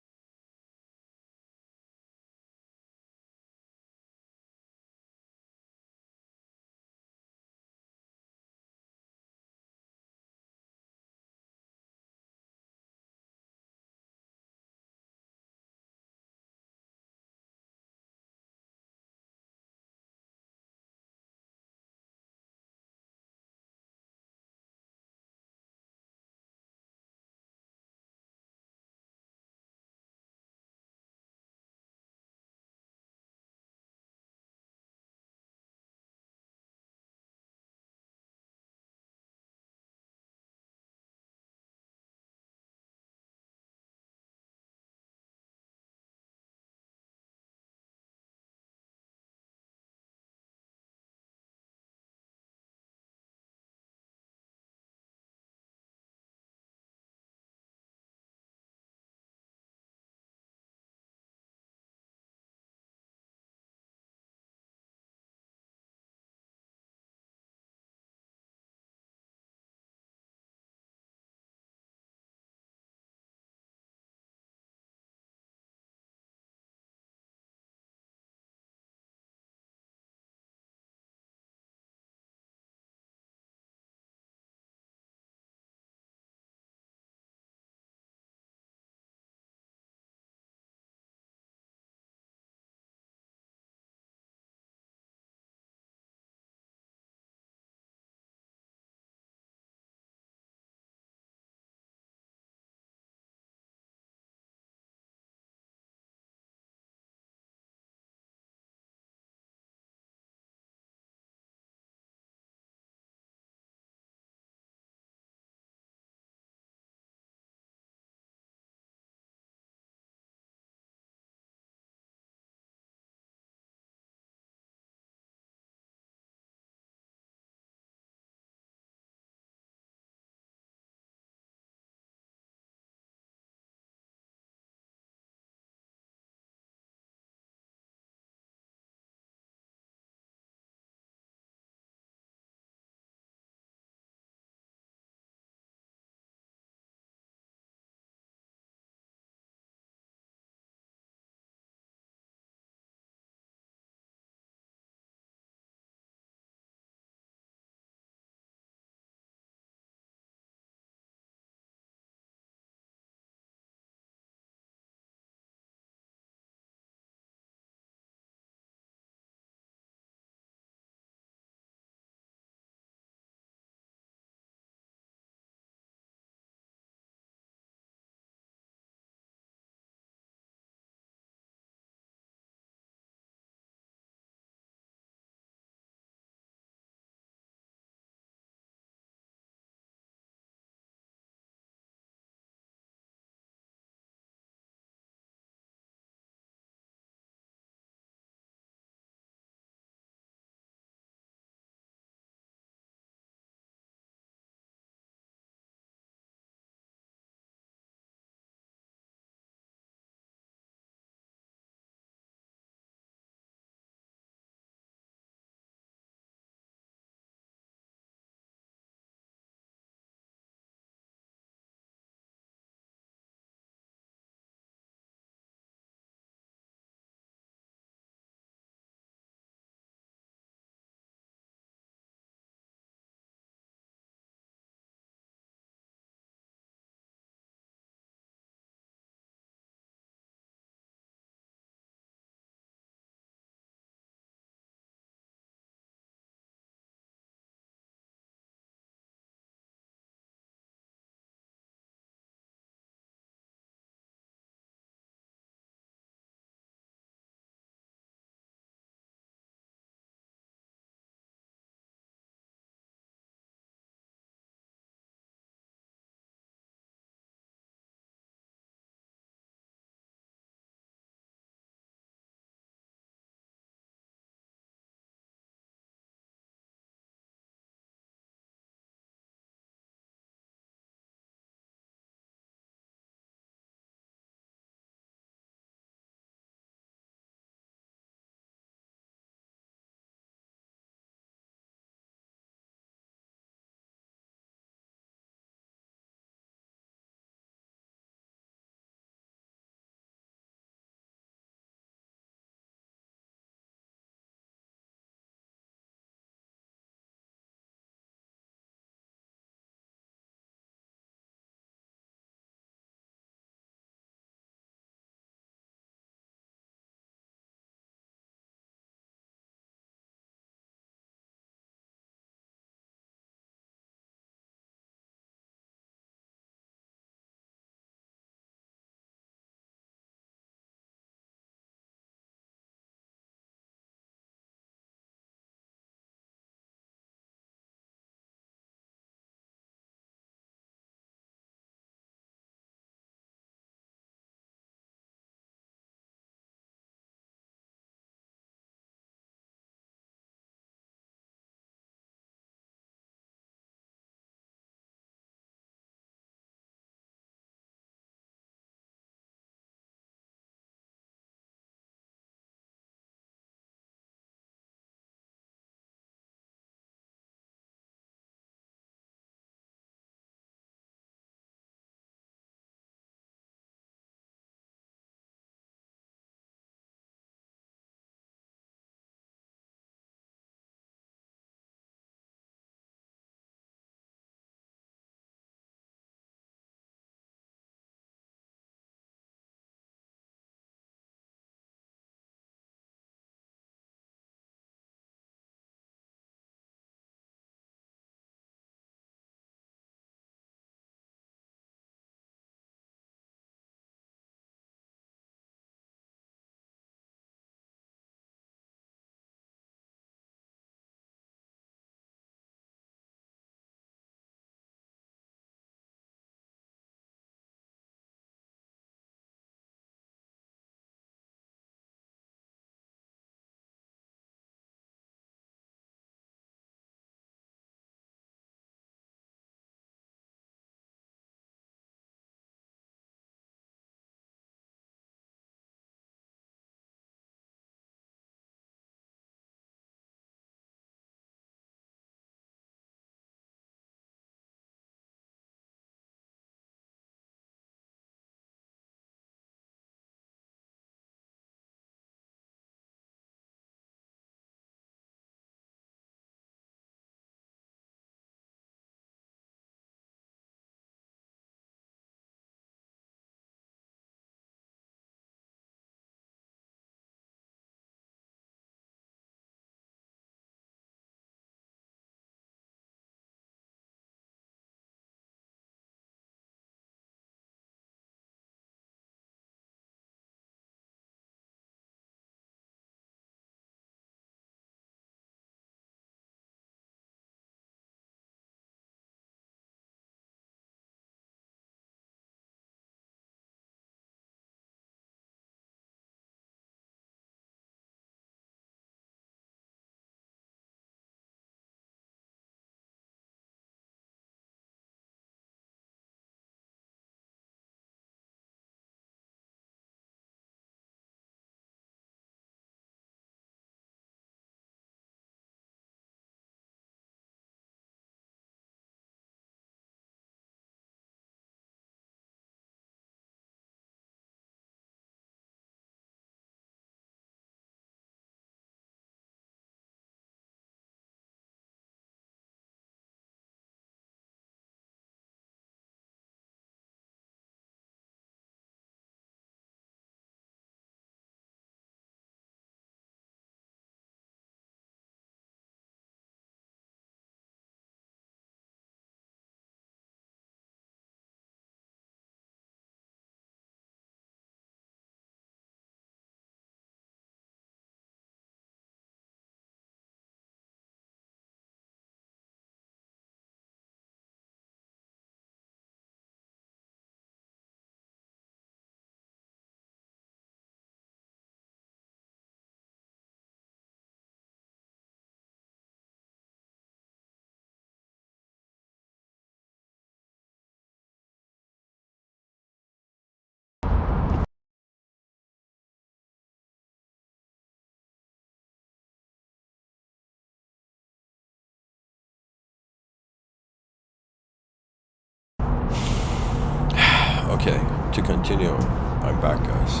Okay, to continue, I'm back, guys.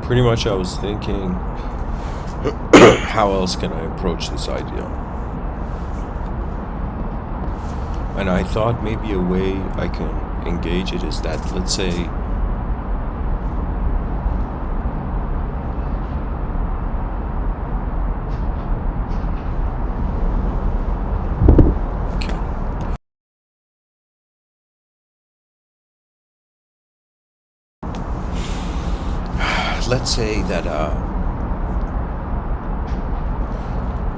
Pretty much I was thinking, how else can I approach this idea? And I thought maybe a way I can engage it is that, let's say, let's say that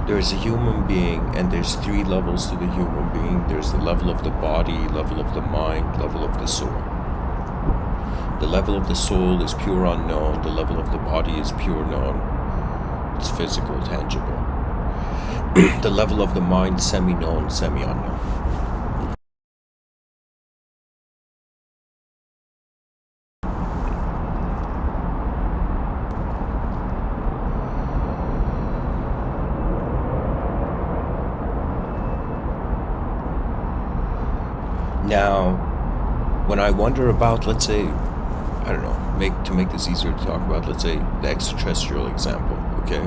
there's a human being, and there's 3 levels to the human being. There's the level of the body, level of the mind, level of the soul. The level of the soul is pure unknown. The level of the body is pure known. It's physical, tangible. The level of the mind, semi-known, semi-unknown. Now, when I wonder about, let's say, I don't know, to make this easier to talk about, let's say the extraterrestrial example, okay?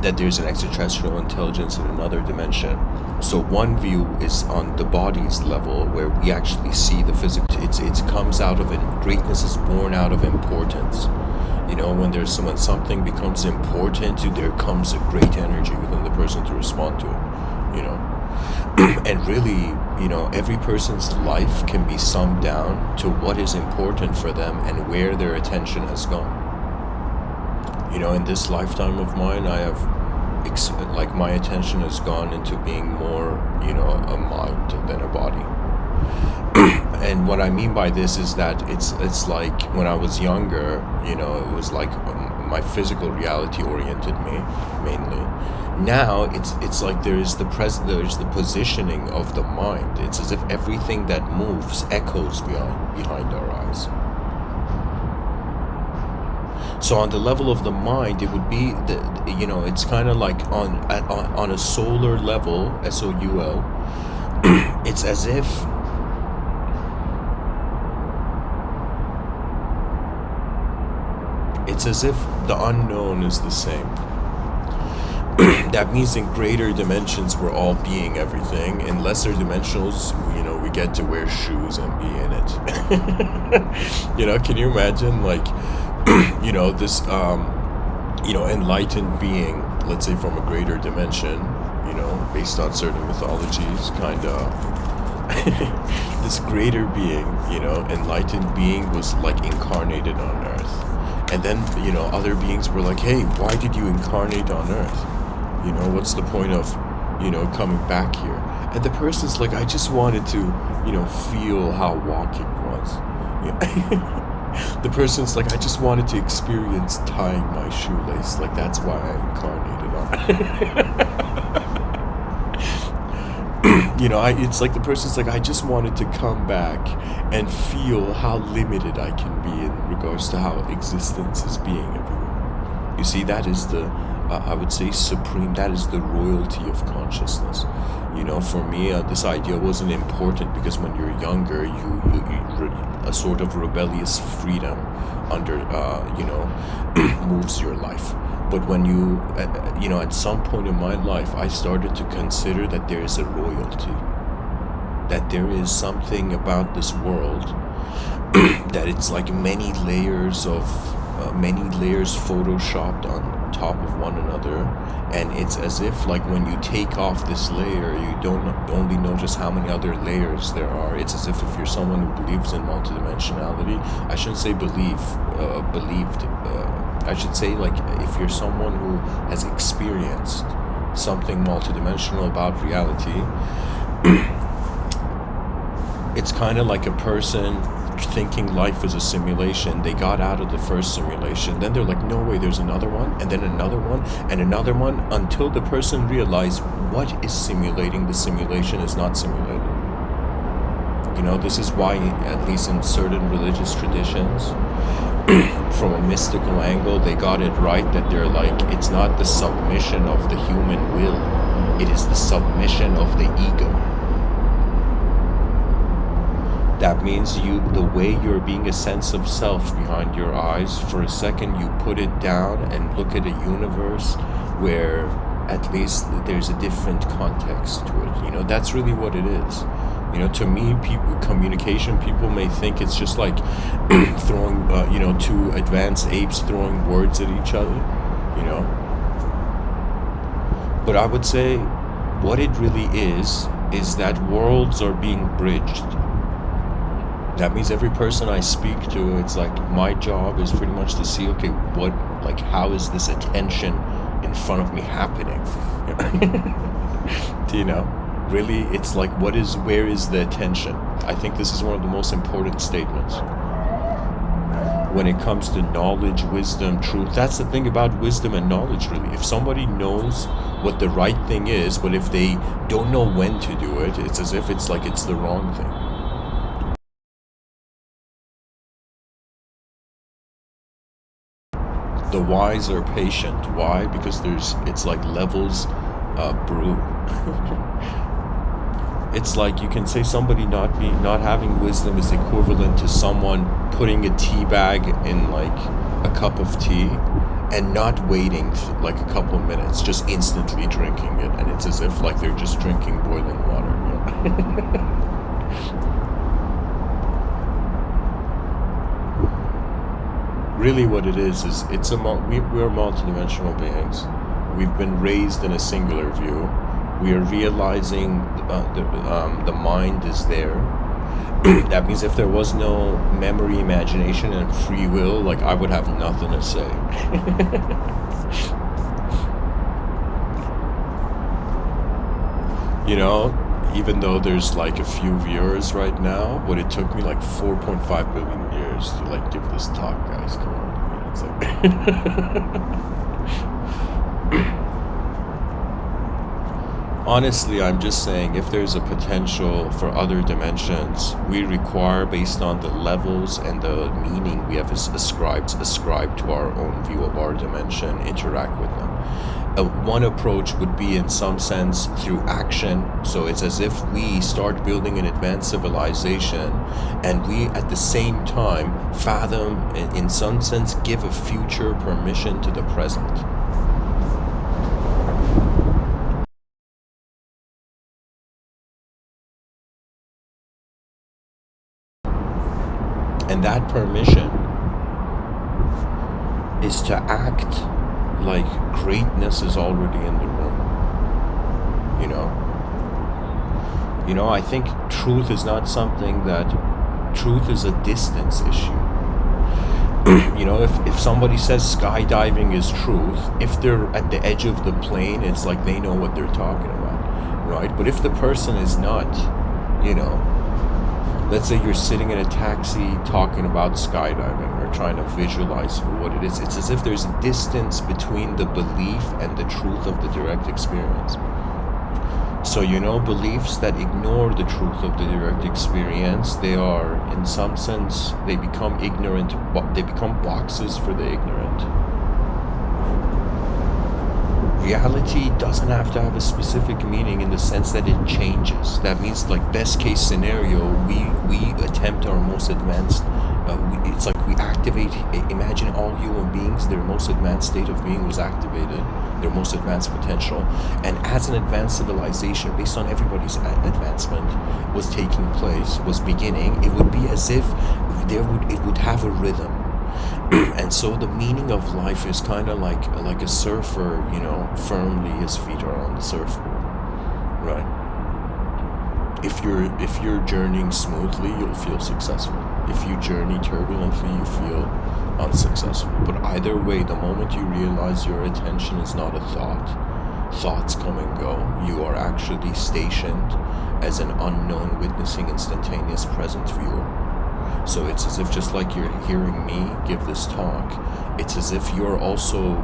That there's an extraterrestrial intelligence in another dimension. So one view is on the body's level, where we actually see the physical. It comes out of it. Greatness is born out of importance. You know, when something becomes important, there comes a great energy within the person to respond to it, you know. And really, you know, every person's life can be summed down to what is important for them and where their attention has gone. You know, in this lifetime of mine, I have, my attention has gone into being more, you know, a mind than a body. And what I mean by this is that it's like when I was younger, you know, it was like my physical reality oriented me mainly. Now it's like there's the positioning of the mind. It's as if everything that moves echoes behind our eyes. So on the level of the mind, it would be you know, it's kind of like on a solar level, SOUL. It's as if the unknown is the same. That means in greater dimensions we're all being everything. In lesser dimensionals, you know, we get to wear shoes and be in it. You know, can you imagine, like, you know, this you know, enlightened being, let's say from a greater dimension, you know, based on certain mythologies, kind of this greater being, you know, enlightened being was like incarnated on Earth. And then, you know, other beings were like, hey, why did you incarnate on Earth? You know, what's the point of, you know, coming back here? And the person's like, I just wanted to, you know, feel how walking was. You know? The person's like, I just wanted to experience tying my shoelace. Like, that's why I incarnated on it. You know, it's like the person's like, I just wanted to come back and feel how limited I can be in regards to how existence is being everywhere. You see, that is the, I would say, supreme, that is the royalty of consciousness. You know, for me, this idea wasn't important because when you're younger, a sort of rebellious freedom under, you know, moves your life. But when you know, at some point in my life, I started to consider that there is a royalty, that there is something about this world that it's like many layers photoshopped on top of one another, and it's as if, like, when you take off this layer, you don't only notice how many other layers there are. It's as if you're someone who believes in multidimensionality, I shouldn't say believed, I should say, like, if you're someone who has experienced something multidimensional about reality, it's kind of like a person thinking life is a simulation. They got out of the first simulation, then they're like, no way, there's another one, and then another one, and another one, until the person realizes what is simulating the simulation is not simulated. You know, this is why, at least in certain religious traditions, from a mystical angle, they got it right that they're like, it's not the submission of the human will, it is the submission of the ego. That means the way you're being a sense of self behind your eyes, for a second you put it down and look at a universe where at least there's a different context to it. You know, that's really what it is. You know, to me, communication, people may think it's just like throwing, two advanced apes throwing words at each other, you know. But I would say what it really is that worlds are being bridged. That means every person I speak to, it's like my job is pretty much to see, okay, how is this attention in front of me happening? Do you know? Really, it's like, where is the attention? I think this is one of the most important statements. When it comes to knowledge, wisdom, truth, that's the thing about wisdom and knowledge, really. If somebody knows what the right thing is, but if they don't know when to do it, it's as if it's like it's the wrong thing. The wise are patient. Why? Because it's like levels brew. It's like you can say somebody not having wisdom is equivalent to someone putting a tea bag in like a cup of tea and not waiting like a couple of minutes, just instantly drinking it, and it's as if like they're just drinking boiling water. You know? Really what it is we're multidimensional beings. We've been raised in a singular view. We are realizing the mind is there. That means if there was no memory, imagination, and free will, like I would have nothing to say. You know, even though there's like a few viewers right now, but it took me like 4.5 billion years to like give this talk, guys. Come on, you know, it's like. Honestly, I'm just saying, if there's a potential for other dimensions, we require, based on the levels and the meaning we have ascribed to our own view of our dimension, interact with them. One approach would be, in some sense, through action. So it's as if we start building an advanced civilization, and we, at the same time, fathom, in some sense, give a future permission to the present. And that permission is to act like greatness is already in the room. You know, I think truth is not something truth is a distance issue. You know, if somebody says skydiving is truth, if they're at the edge of the plane, it's like they know what they're talking about, right? But if the person is not, you know, let's say you're sitting in a taxi talking about skydiving or trying to visualize what it is. It's as if there's a distance between the belief and the truth of the direct experience. So, you know, beliefs that ignore the truth of the direct experience, they are, in some sense, they become ignorant, they become boxes for the ignorant. Reality doesn't have to have a specific meaning in the sense that it changes. That means, like, best case scenario, we attempt our most advanced, it's like we activate, imagine all human beings, their most advanced state of being was activated, their most advanced potential, and as an advanced civilization, based on everybody's advancement, was taking place, was beginning, it would be as if it would have a rhythm. And so the meaning of life is kind of like a surfer, you know, firmly his feet are on the surfboard, right? If you're journeying smoothly, you'll feel successful. If you journey turbulently, you feel unsuccessful. But either way, the moment you realize your attention is not a thought, thoughts come and go. You are actually stationed as an unknown, witnessing instantaneous present viewer. So it's as if, just like you're hearing me give this talk, it's as if you're also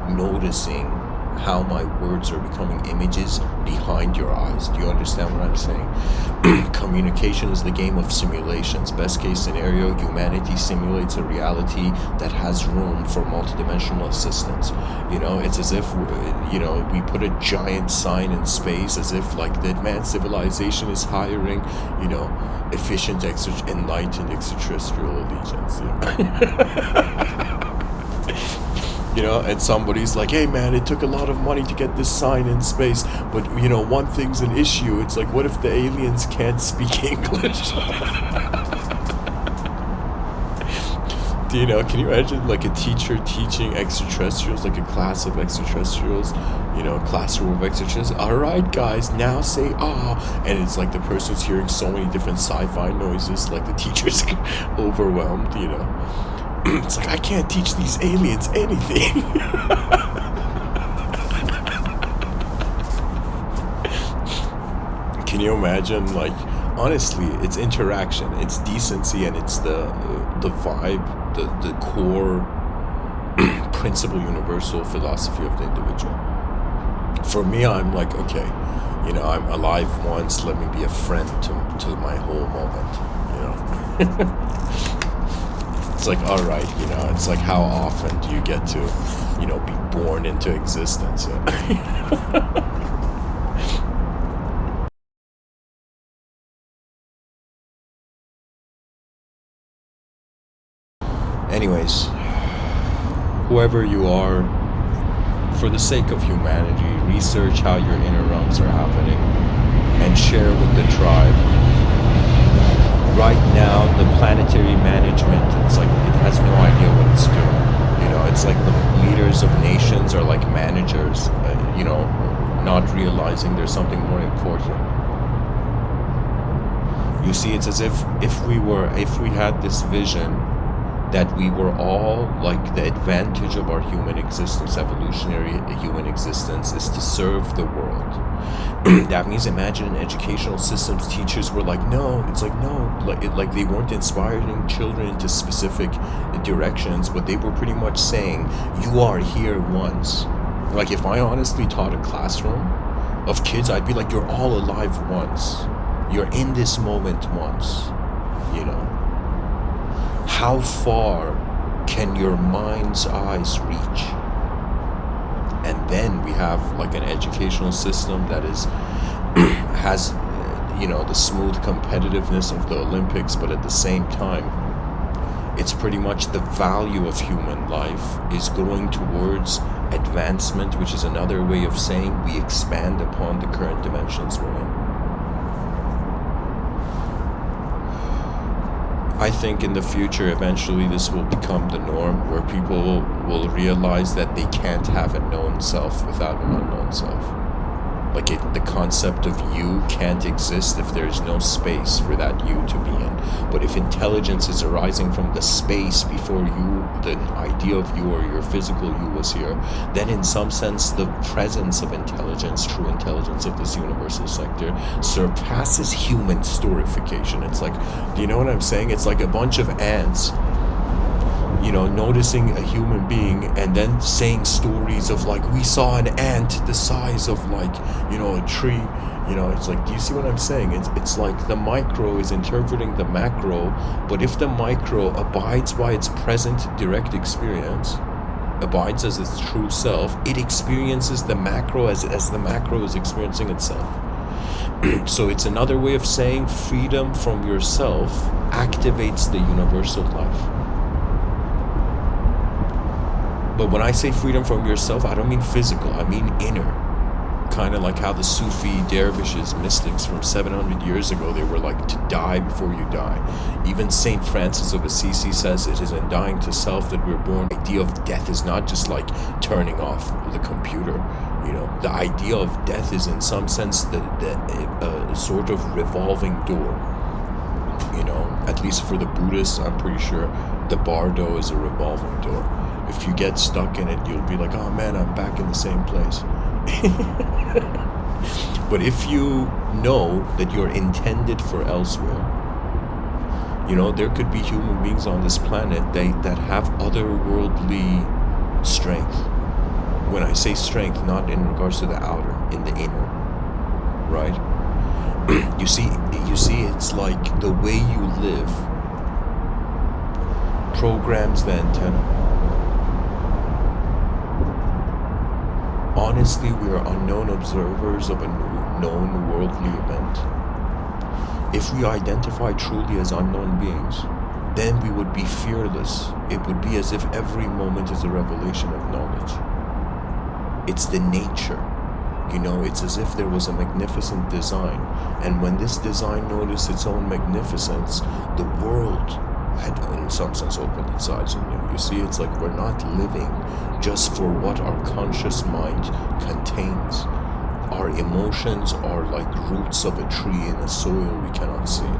noticing how my words are becoming images behind your eyes. Do you understand what I'm saying? Communication is the game of simulations. Best case scenario, humanity simulates a reality that has room for multidimensional assistance. It's as if, we put a giant sign in space, as if like the advanced civilization is hiring, efficient, enlightened extraterrestrial allegiance. And somebody's like, hey man, it took a lot of money to get this sign in space, but one thing's an issue. It's like, what if the aliens can't speak English? Can you imagine like a teacher teaching extraterrestrials, like a class of extraterrestrials, classroom of extraterrestrials? All right, guys, now say ah. And it's like the person's hearing so many different sci-fi noises, like the teacher's overwhelmed, It's like, I can't teach these aliens anything. Can you imagine, like, honestly, it's interaction, it's decency, and it's the vibe, the core principle, universal philosophy of the individual. For me, I'm like, okay, I'm alive once, let me be a friend to my whole moment, It's like, all right, it's like, how often do you get to, be born into existence? Anyways, whoever you are, for the sake of humanity, research how your inner realms are happening and share with the tribe. Right now, the planetary management, it's like it has no idea what it's doing. It's like the leaders of nations are like managers, not realizing there's something more important. You see, it's as if we had this vision that we were all, like, the advantage of our human existence, evolutionary human existence, is to serve the world. That means, imagine in educational systems, teachers were like, no, it's like, no, like they weren't inspiring children into specific directions, but they were pretty much saying, you are here once. Like, if I honestly taught a classroom of kids, I'd be like, you're all alive once. You're in this moment once, How far can your mind's eyes reach? And then we have like an educational system that has the smooth competitiveness of the Olympics, but at the same time, it's pretty much the value of human life is going towards advancement, which is another way of saying we expand upon the current dimensions we're in. I think in the future, eventually, this will become the norm, where people will realize that they can't have a known self without an unknown self. Like, the concept of you can't exist if there's no space for that you to be in. But if intelligence is arising from the space before you, the idea of you or your physical you was here, then in some sense the presence of intelligence, true intelligence of this universal sector, surpasses human storification. It's like, do you know what I'm saying? It's like a bunch of ants, noticing a human being and then saying stories of like, we saw an ant the size of like, a tree. It's like, do you see what I'm saying? It's like the micro is interpreting the macro, but if the micro abides by its present direct experience, abides as its true self, it experiences the macro as the macro is experiencing itself. So it's another way of saying freedom from yourself activates the universal life. But when I say freedom from yourself, I don't mean physical, I mean inner. Kind of like how the Sufi dervishes, mystics from 700 years ago, they were like, to die before you die. Even Saint Francis of Assisi says it is in dying to self that we're born. The idea of death is not just like turning off the computer. The idea of death is in some sense the sort of revolving door. At least for the Buddhists, I'm pretty sure the bardo is a revolving door. If you get stuck in it, you'll be like, oh man, I'm back in the same place. But if you know that you're intended for elsewhere, there could be human beings on this planet that have otherworldly strength. when I say strength, not in regards to the outer, in the inner, right? You see, it's like the way you live programs the antenna. Honestly, we are unknown observers of a known worldly event. If we identify truly as unknown beings, then we would be fearless. It would be as if every moment is a revelation of knowledge. It's the nature. It's as if there was a magnificent design, and when this design noticed its own magnificence, the world had in some sense opened its eyes anew. You see, it's like we're not living just for what our conscious mind contains. Our emotions are like roots of a tree in a soil we cannot see.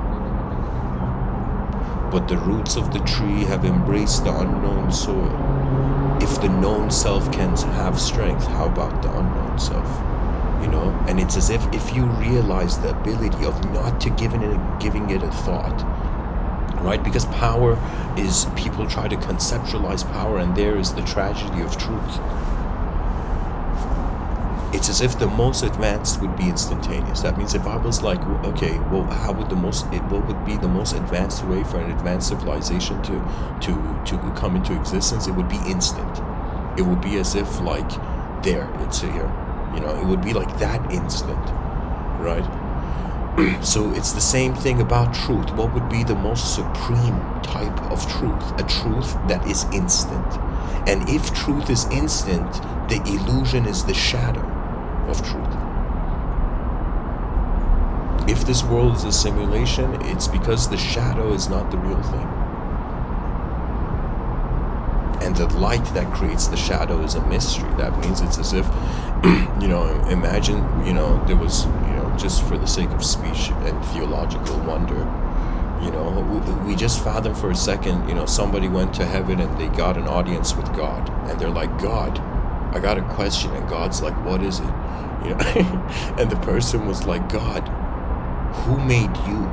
But the roots of the tree have embraced the unknown soil. If the known self can have strength, how about the unknown self? And it's as if you realize the ability of not to giving it a thought, right? Because power is, people try to conceptualize power, and there is the tragedy of truth. It's as if the most advanced would be instantaneous. That means if I was like, okay, well, what would be the most advanced way for an advanced civilization to come into existence? It would be instant. It would be as if like, there, it's here. It would be like that instant, right? So it's the same thing about truth. What would be the most supreme type of truth? A truth that is instant. And if truth is instant, the illusion is the shadow of truth. If this world is a simulation, it's because the shadow is not the real thing. And the light that creates the shadow is a mystery. That means it's as if, imagine, there was, just for the sake of speech and theological wonder, we just fathom for a second, somebody went to heaven and they got an audience with God. And they're like, God, I got a question. And God's like, what is it? And the person was like, God, who made you?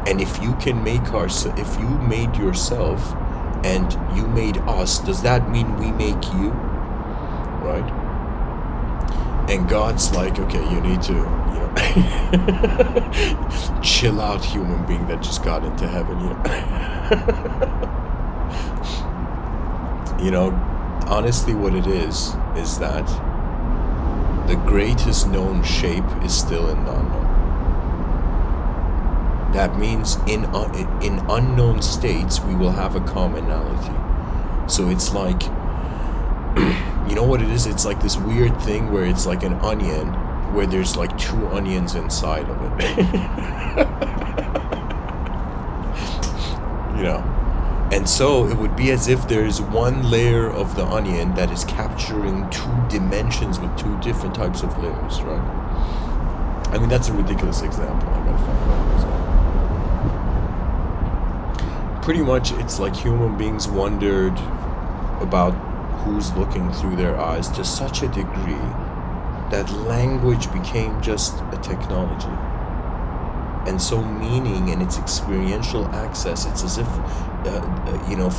And if you can if you made yourself and you made us, does that mean we make you? Right? And God's like, okay, you need to, chill out, human being that just got into heaven, honestly what it is that the greatest known shape is still in the unknown. That means in unknown states, we will have a commonality. So it's like, you know what it is? It's like this weird thing where it's like an onion, where there's like two onions inside of it. And so it would be as if there's one layer of the onion that is capturing two dimensions with two different types of layers, right? I mean, that's a ridiculous example. I gotta find another example. Pretty much, it's like human beings wondered about who's looking through their eyes to such a degree that language became just a technology. And so meaning and its experiential access, it's as if,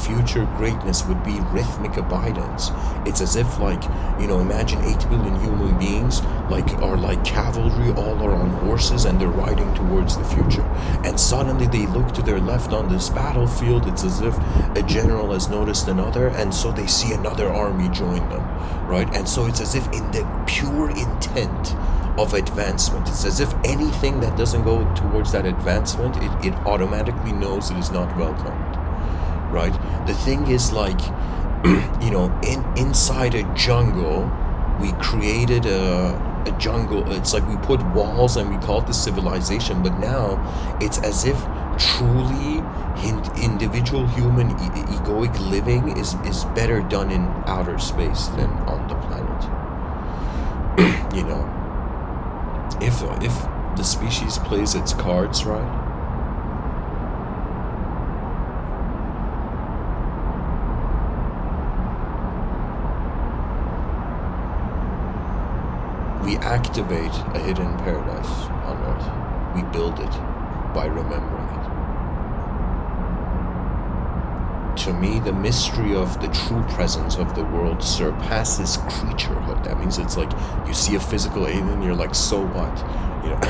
future greatness would be rhythmic abidance. It's as if imagine 8 billion human beings are like cavalry, all are on horses and they're riding towards the future. And suddenly they look to their left on this battlefield. It's as if a general has noticed another, and so they see another army join them, right? And so it's as if in the pure intent of advancement, it's as if anything that doesn't go towards that advancement, it automatically knows it is not welcomed, right? The thing is inside a jungle, we created a jungle. It's like we put walls and we call it the civilization, but now it's as if truly individual human egoic living is better done in outer space than on the planet. If the species plays its cards right, we activate a hidden paradise on Earth. We build it by remembering it. To me, the mystery of the true presence of the world surpasses creaturehood. That means it's like you see a physical alien, you're like, so what? You know?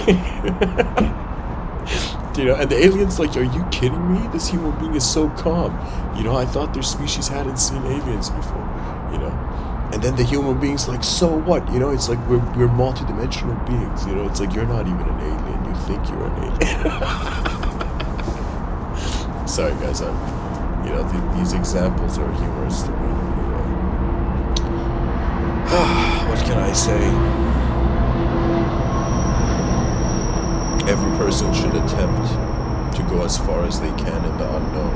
You know, and the alien's like, are you kidding me? This human being is so calm. You know, I thought their species hadn't seen aliens before, you know? And then the human being's like, so what? You know, it's like we're multidimensional beings. You know, it's like you're not even an alien. You think you're an alien. Sorry, guys. You know, these examples are humorous to me. You know. What can I say? Every person should attempt to go as far as they can in the unknown.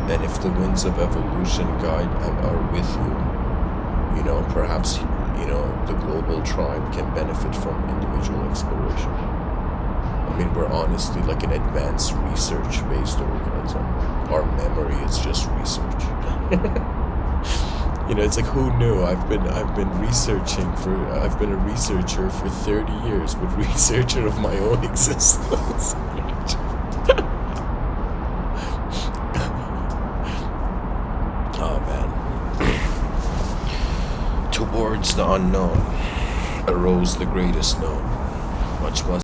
And if the winds of evolution guide are with you, you know, perhaps, you know, the global tribe can benefit from individual exploration. I mean, we're honestly like an advanced research-based organism. Our memory is just research. You know, it's like, who knew? I've been a researcher for 30 years, but researcher of my own existence. Oh man. Towards the unknown arose the greatest known. Much was